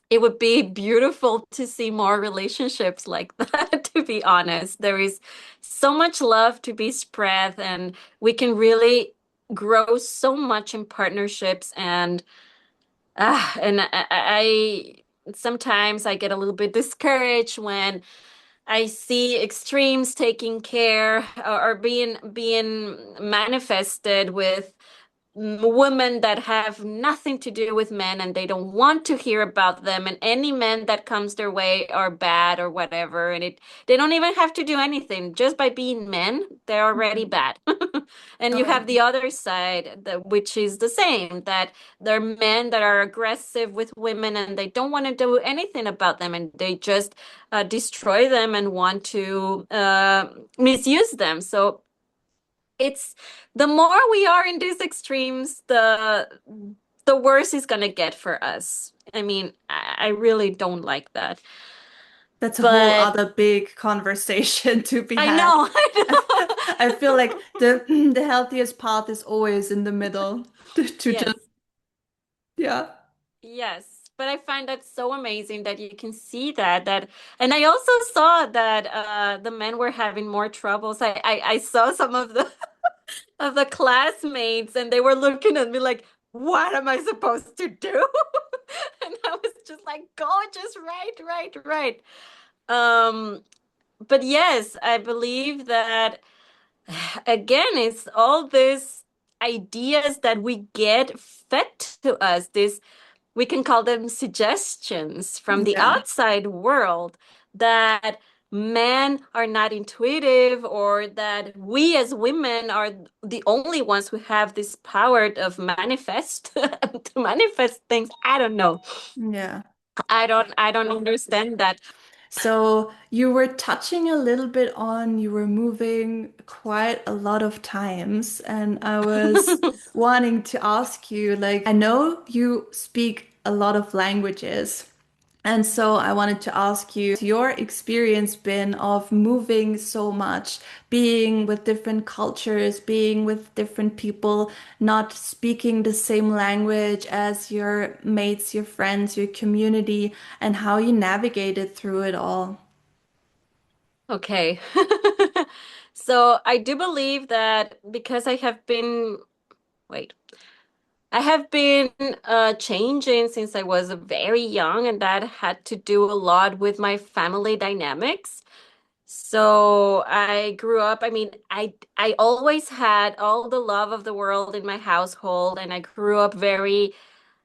it would be beautiful to see more relationships like that, to be honest. There is so much love to be spread, and we can really grow so much in partnerships. And I sometimes I get a little bit discouraged when I see extremes taking care or being manifested with women that have nothing to do with men, and they don't want to hear about them, and any men that comes their way are bad or whatever, and it they don't even have to do anything. Just by being men, they're already Mhm. bad. And you Oh, have the other side that which is the same, that there are men that are aggressive with women and they don't want to do anything about them, and they just destroy them and want to misuse them. So it's the more we are in these extremes, the worse it's gonna get for us. I mean, I really don't like that. that's a whole But other big conversation to be I had. know, I know. I feel like the the healthiest path is always in the middle to Yes, just, yeah. yes. But I find that so amazing that you can see that, and I also saw that the men were having more troubles. I saw some of the classmates, and they were looking at me like, what am I supposed to do? And I was just like, go, just write. Um, but yes, I believe that again, it's all these ideas that we get fed to us, this we can call them suggestions from the Yeah. outside world, that men are not intuitive, or that we as women are the only ones who have this power of manifest to manifest things. I don't know. Yeah. I don't understand that. So you were touching a little bit on, you were moving quite a lot of times, and I was wanting to ask you, like, I know you speak a lot of languages, and so I wanted to ask you, your experience been of moving so much, being with different cultures, being with different people, not speaking the same language as your mates, your friends, your community, and how you navigated through it all. Okay. So I do believe that because I have been wait. I have been changing since I was very young, and that had to do a lot with my family dynamics. So I grew up, I mean, I always had all the love of the world in my household, and I grew up very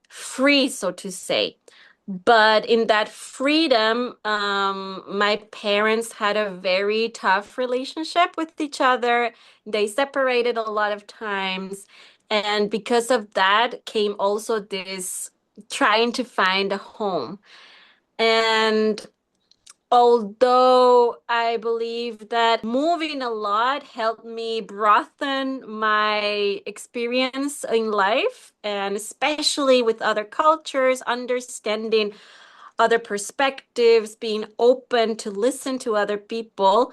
free, so to say. But in that freedom, my parents had a very tough relationship with each other. They separated a lot of times. And because of that came also this trying to find a home. And although I believe that moving a lot helped me broaden my experience in life, and especially with other cultures, understanding other perspectives, being open to listen to other people.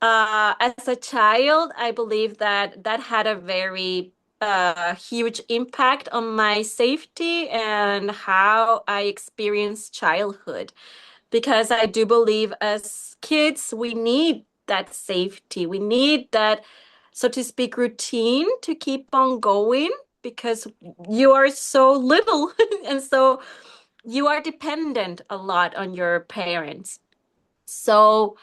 As a child, I believe that that had a very huge impact on my safety and how I experienced childhood. Because I do believe as kids, we need that safety. We need that, so to speak, routine to keep on going because you are so little and so you are dependent a lot on your parents. So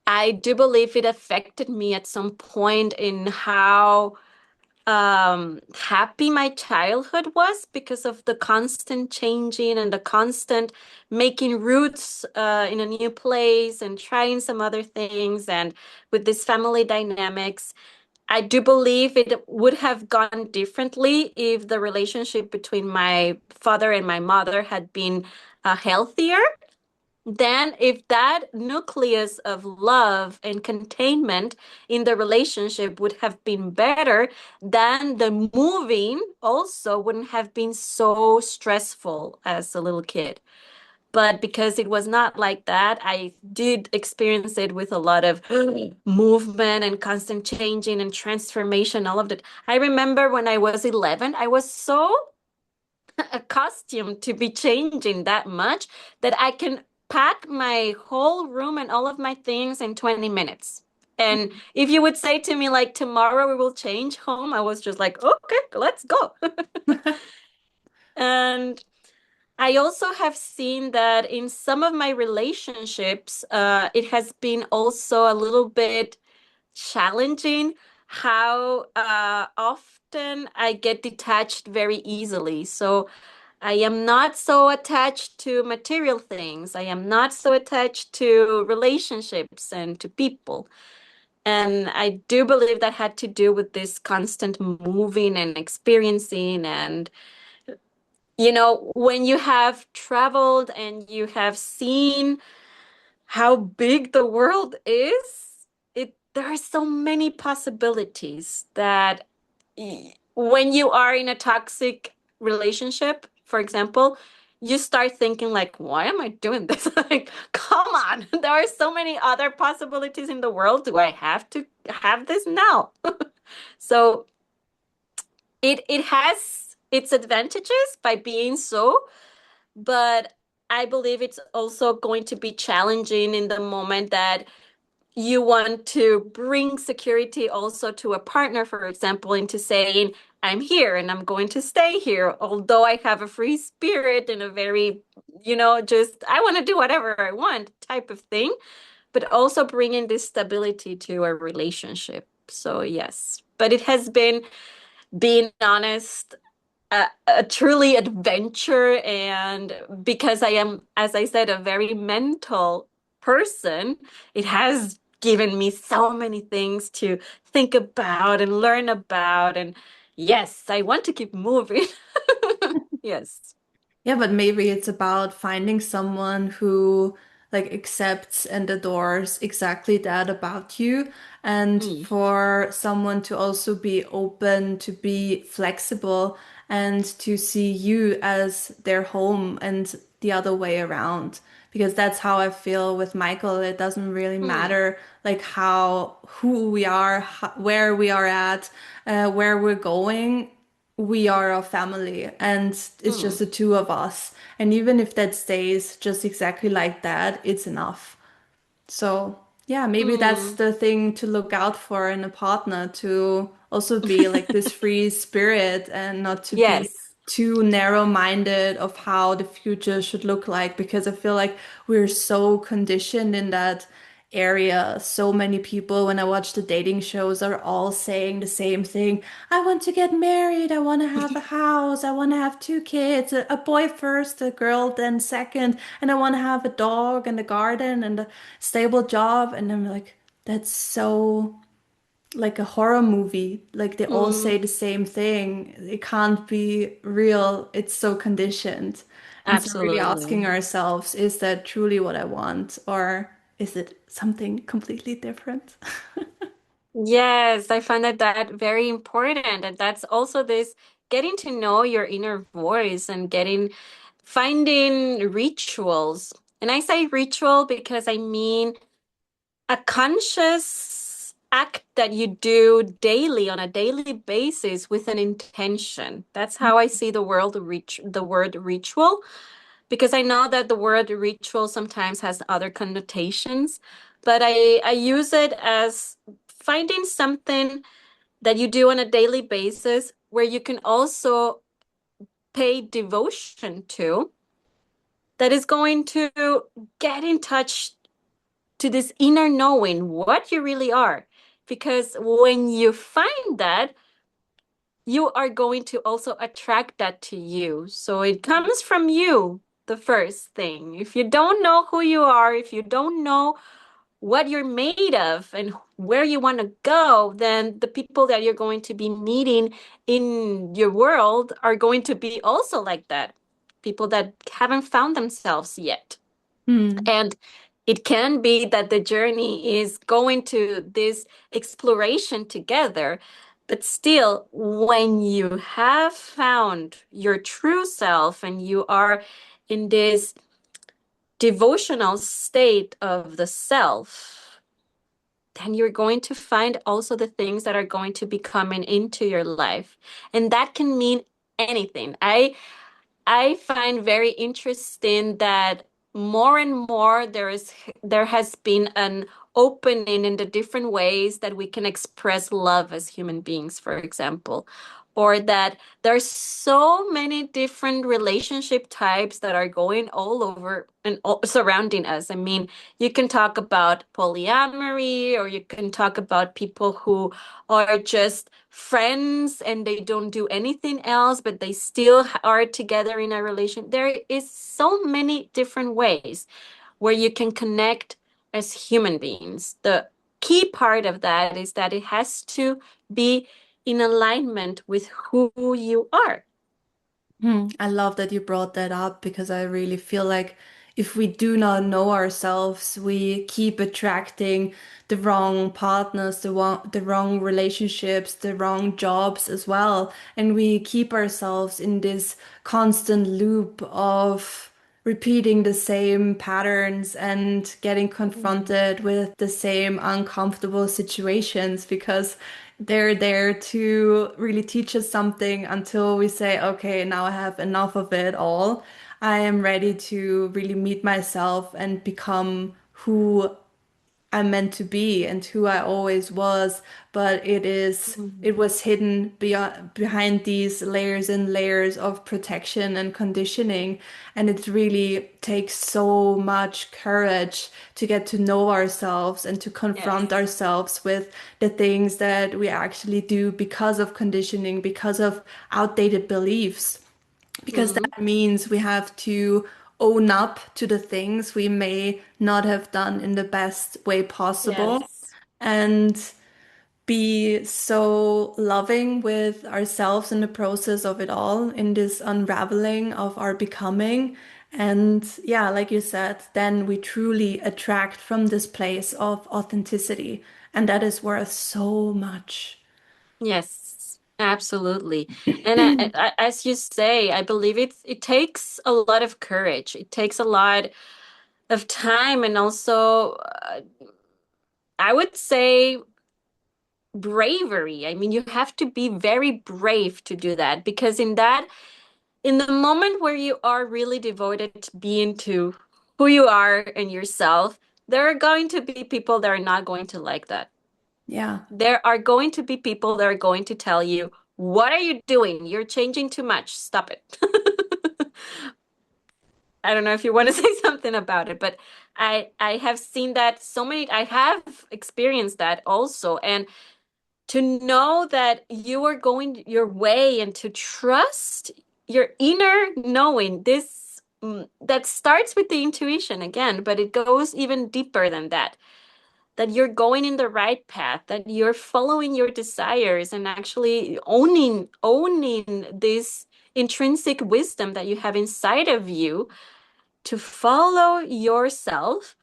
I do believe it affected me at some point in how happy my childhood was because of the constant changing and the constant making roots in a new place and trying some other things and with this family dynamics. I do believe it would have gone differently if the relationship between my father and my mother had been healthier. Then, if that nucleus of love and containment in the relationship would have been better, then the moving also wouldn't have been so stressful as a little kid. But because it was not like that, I did experience it with a lot of movement and constant changing and transformation, all of that. I remember when I was 11, I was so accustomed to be changing that much that I can pack my whole room and all of my things in 20 minutes. And if you would say to me, like, tomorrow we will change home, I was just like, okay, let's go. And I also have seen that in some of my relationships, it has been also a little bit challenging how often I get detached very easily. So I am not so attached to material things. I am not so attached to relationships and to people. And I do believe that had to do with this constant moving and experiencing. And, when you have traveled and you have seen how big the world is, there are so many possibilities that when you are in a toxic relationship, for example, you start thinking like, why am I doing this? Like, come on, there are so many other possibilities in the world. Do I have to have this now? So it has its advantages by being so, but I believe it's also going to be challenging in the moment that you want to bring security also to a partner, for example, into saying, I'm here and I'm going to stay here, although I have a free spirit and a very, just I want to do whatever I want type of thing, but also bringing this stability to a relationship. So, yes, but it has been, being honest, a truly adventure. And because I am, as I said, a very mental person, it has given me so many things to think about and learn about. And yes, I want to keep moving. Yes. Yeah, but maybe it's about finding someone who like accepts and adores exactly that about you, and Mm, for someone to also be open, to be flexible, and to see you as their home and the other way around. Because that's how I feel with Michael. It doesn't really mm, matter like who we are, where we are at, where we're going, we are a family and it's just mm. the two of us. And even if that stays just exactly like that, it's enough. So Yeah, maybe that's Mm. the thing to look out for in a partner, to also be like this free spirit and not to be Yes. too narrow-minded of how the future should look like, because I feel like we're so conditioned in that area. So many people, when I watch the dating shows, are all saying the same thing. I want to get married, I want to have a house, I want to have two kids, a boy first, a girl then second, and I want to have a dog and a garden and a stable job. And I'm like, that's so like a horror movie. Like they all say Mm. the same thing. It can't be real. It's so conditioned. And so really asking Absolutely. ourselves, is that truly what I want? Or is it something completely different? Yes, I find that very important. And that's also this getting to know your inner voice and finding rituals. And I say ritual because I mean a conscious act that you do daily on a daily basis with an intention. That's how I see the word ritual, because I know that the word ritual sometimes has other connotations, but I use it as finding something that you do on a daily basis where you can also pay devotion to, that is going to get in touch to this inner knowing what you really are. Because when you find that, you are going to also attract that to you. So it comes from you, the first thing. If you don't know who you are, if you don't know what you're made of and where you want to go, then the people that you're going to be meeting in your world are going to be also like that. People that haven't found themselves yet. Hmm. And it can be that the journey is going to this exploration together. But still, when you have found your true self and you are in this devotional state of the self, then you're going to find also the things that are going to be coming into your life. And that can mean anything. I find very interesting that more and more there has been an opening in the different ways that we can express love as human beings, for example, or that there's so many different relationship types that are going all over and surrounding us. I mean, you can talk about polyamory, or you can talk about people who are just friends and they don't do anything else, but they still are together in a relation. There is so many different ways where you can connect as human beings. The key part of that is that it has to be in alignment with who you are. Hmm. I love that you brought that up, because I really feel like if we do not know ourselves, we keep attracting the wrong partners, the wrong relationships, the wrong jobs as well. And we keep ourselves in this constant loop of repeating the same patterns and getting Mm. confronted with the same uncomfortable situations, because they're there to really teach us something until we say, okay, now I have enough of it all. I am ready to really meet myself and become who I'm meant to be and who I always was, but it Mm. was hidden behind these layers and layers of protection and conditioning. And it really takes so much courage to get to know ourselves and to confront Yes. ourselves with the things that we actually do because of conditioning, because of outdated beliefs, because Mm. that means we have to own up to the things we may not have done in the best way possible, Yes. and be so loving with ourselves in the process of it all, in this unraveling of our becoming. And yeah, like you said, then we truly attract from this place of authenticity, and that is worth so much. Yes, absolutely. And as you say, I believe it takes a lot of courage. It takes a lot of time, and also I would say bravery. I mean, you have to be very brave to do that, because in the moment where you are really devoted to being to who you are and yourself, there are going to be people that are not going to like that. Yeah. There are going to be people that are going to tell you, what are you doing? You're changing too much. Stop it. I don't know if you want to say something about it, but I have seen that so many, I have experienced that also. And to know that you are going your way and to trust your inner knowing, this that starts with the intuition again, but it goes even deeper than that. That you're going in the right path, that you're following your desires and actually owning this intrinsic wisdom that you have inside of you to follow yourself.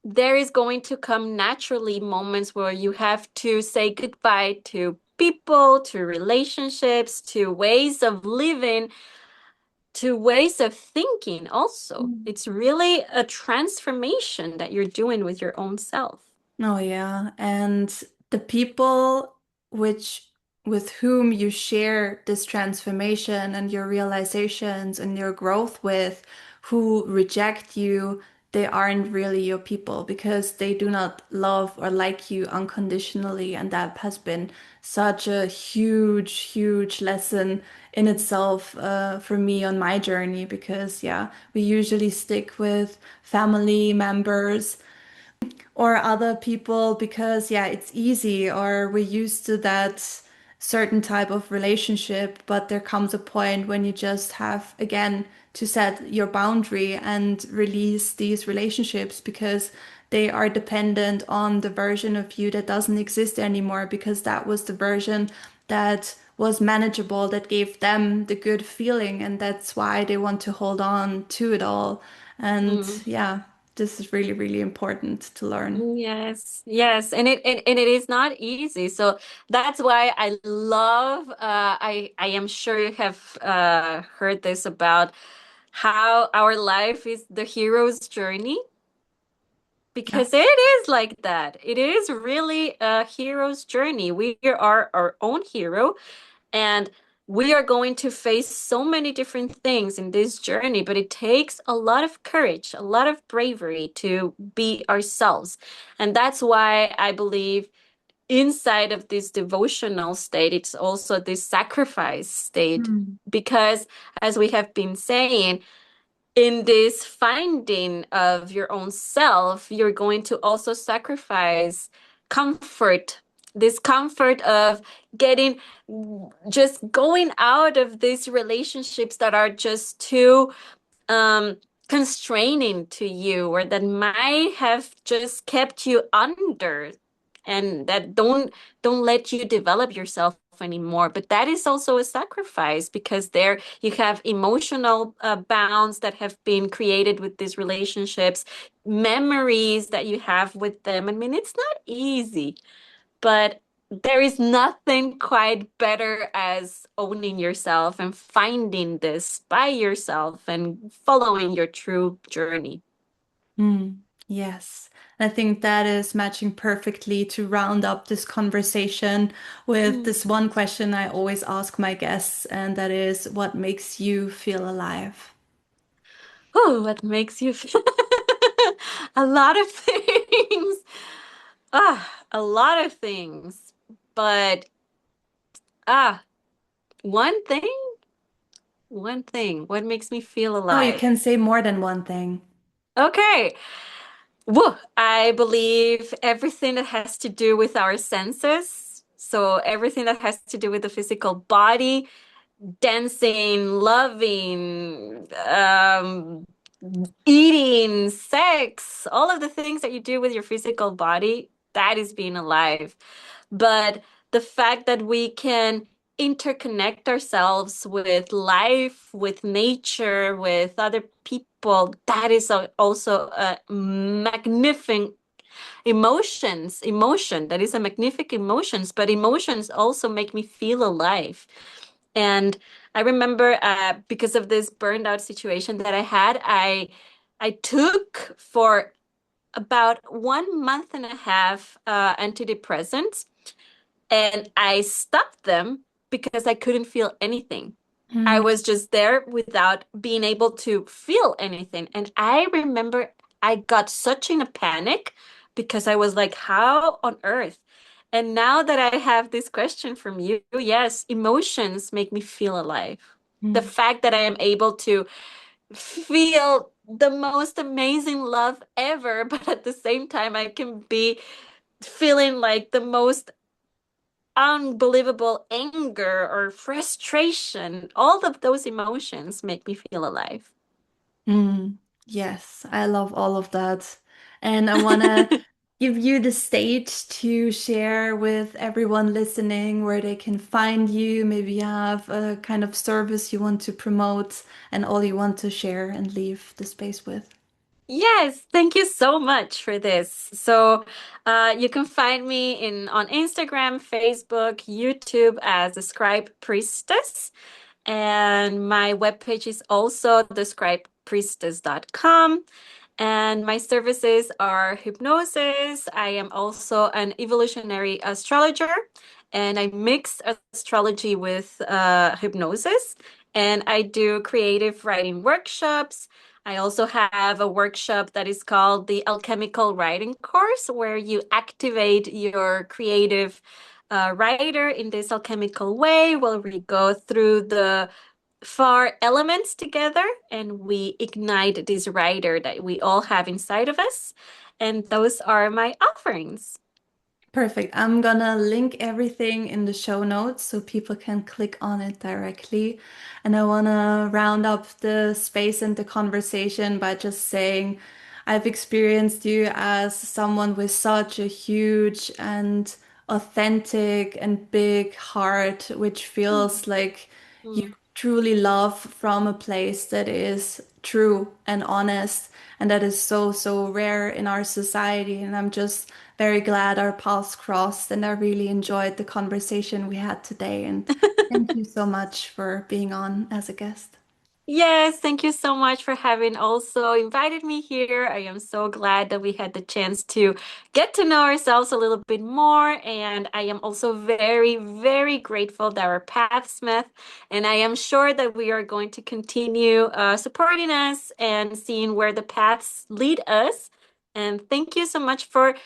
There is going to come naturally moments where you have to say goodbye to people, to relationships, to ways of living, to ways of thinking also. It's really a transformation that you're doing with your own self. Oh yeah, and the people which with whom you share this transformation and your realizations and your growth with, who reject you, they aren't really your people because they do not love or like you unconditionally, and that has been such a huge, huge lesson in itself for me on my journey because yeah, we usually stick with family members or other people because yeah, it's easy or we're used to that certain type of relationship, but there comes a point when you just have again to set your boundary and release these relationships because they are dependent on the version of you that doesn't exist anymore because that was the version that was manageable, that gave them the good feeling, and that's why they want to hold on to it all. And Mm. yeah, this is really, really important to learn. Yes, yes, and it is not easy. So that's why I love I am sure you have heard this about how our life is the hero's journey, Yeah. because it is like that. It is really a hero's journey. We are our own hero, and we are going to face so many different things in this journey, but it takes a lot of courage, a lot of bravery to be ourselves. And that's why I believe inside of this devotional state, it's also this sacrifice state. Mm. Because as we have been saying, in this finding of your own self, you're going to also sacrifice comfort, this comfort of getting, just going out of these relationships that are just too um constraining to you, or that might have just kept you under, and that don't let you develop yourself anymore. But that is also a sacrifice, because there you have emotional bounds that have been created with these relationships, memories that you have with them. I mean, it's not easy, but there is nothing quite better as owning yourself and finding this by yourself and following your true journey. Mm. Yes. I think that is matching perfectly to round up this conversation with Mm. this one question I always ask my guests, and that is, what makes you feel alive? Oh, what makes you feel a lot of things. A lot of things. But ah, one thing, one thing. What makes me feel Oh, you alive? can say more than one thing. Okay. Woo! I believe everything that has to do with our senses. So everything that has to do with the physical body, dancing, loving, eating, sex, all of the things that you do with your physical body, that is being alive. But the fact that we can interconnect ourselves with life, with nature, with other people, that is also a magnificent emotion. That is a magnificent emotions, but emotions also make me feel alive. And I remember because of this burned out situation that I had, I took for about 1 month and a half antidepressants, and I stopped them because I couldn't feel anything. I Mm. was just there without being able to feel anything. And I remember I got such in a panic because I was like, how on earth? And now that I have this question from you, yes, emotions make me feel alive. The Mm. fact that I am able to feel the most amazing love ever, but at the same time, I can be feeling like the most unbelievable anger or frustration. All of those emotions make me feel alive. Mm, yes, I love all of that. And I want to give you the stage to share with everyone listening where they can find you. Maybe you have a kind of service you want to promote and all you want to share and leave the space with. Yes, thank you so much for this. So, you can find me in on Instagram, Facebook, YouTube as the Scribe Priestess. And my webpage is also thescribepriestess.com. And my services are hypnosis. I am also an evolutionary astrologer, and I mix astrology with hypnosis. And I do creative writing workshops. I also have a workshop that is called the Alchemical Writing Course, where you activate your creative writer in this alchemical way, where we go through the four elements together and we ignite this writer that we all have inside of us. And those are my offerings. Perfect. I'm gonna link everything in the show notes so people can click on it directly. And I wanna round up the space and the conversation by just saying I've experienced you as someone with such a huge and authentic and big heart, which feels like you Mm. truly love from a place that is true and honest. And that is so, so rare in our society. And I'm just very glad our paths crossed. And I really enjoyed the conversation we had today. And thank you so much for being on as a guest. Yes, thank you so much for having also invited me here. I am so glad that we had the chance to get to know ourselves a little bit more. And I am also very, very grateful that our paths met. And I am sure that we are going to continue supporting us and seeing where the paths lead us. And thank you so much for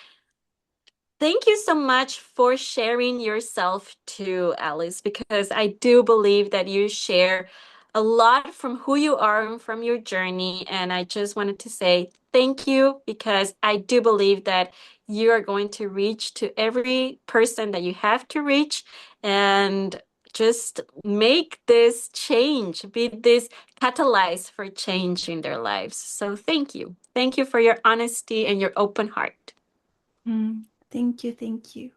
sharing yourself too, Alice, because I do believe that you share a lot from who you are and from your journey. And I just wanted to say thank you because I do believe that you are going to reach to every person that you have to reach and just make this change, be this catalyst for change in their lives. So thank you. Thank you for your honesty and your open heart. Mm, thank you. Thank you.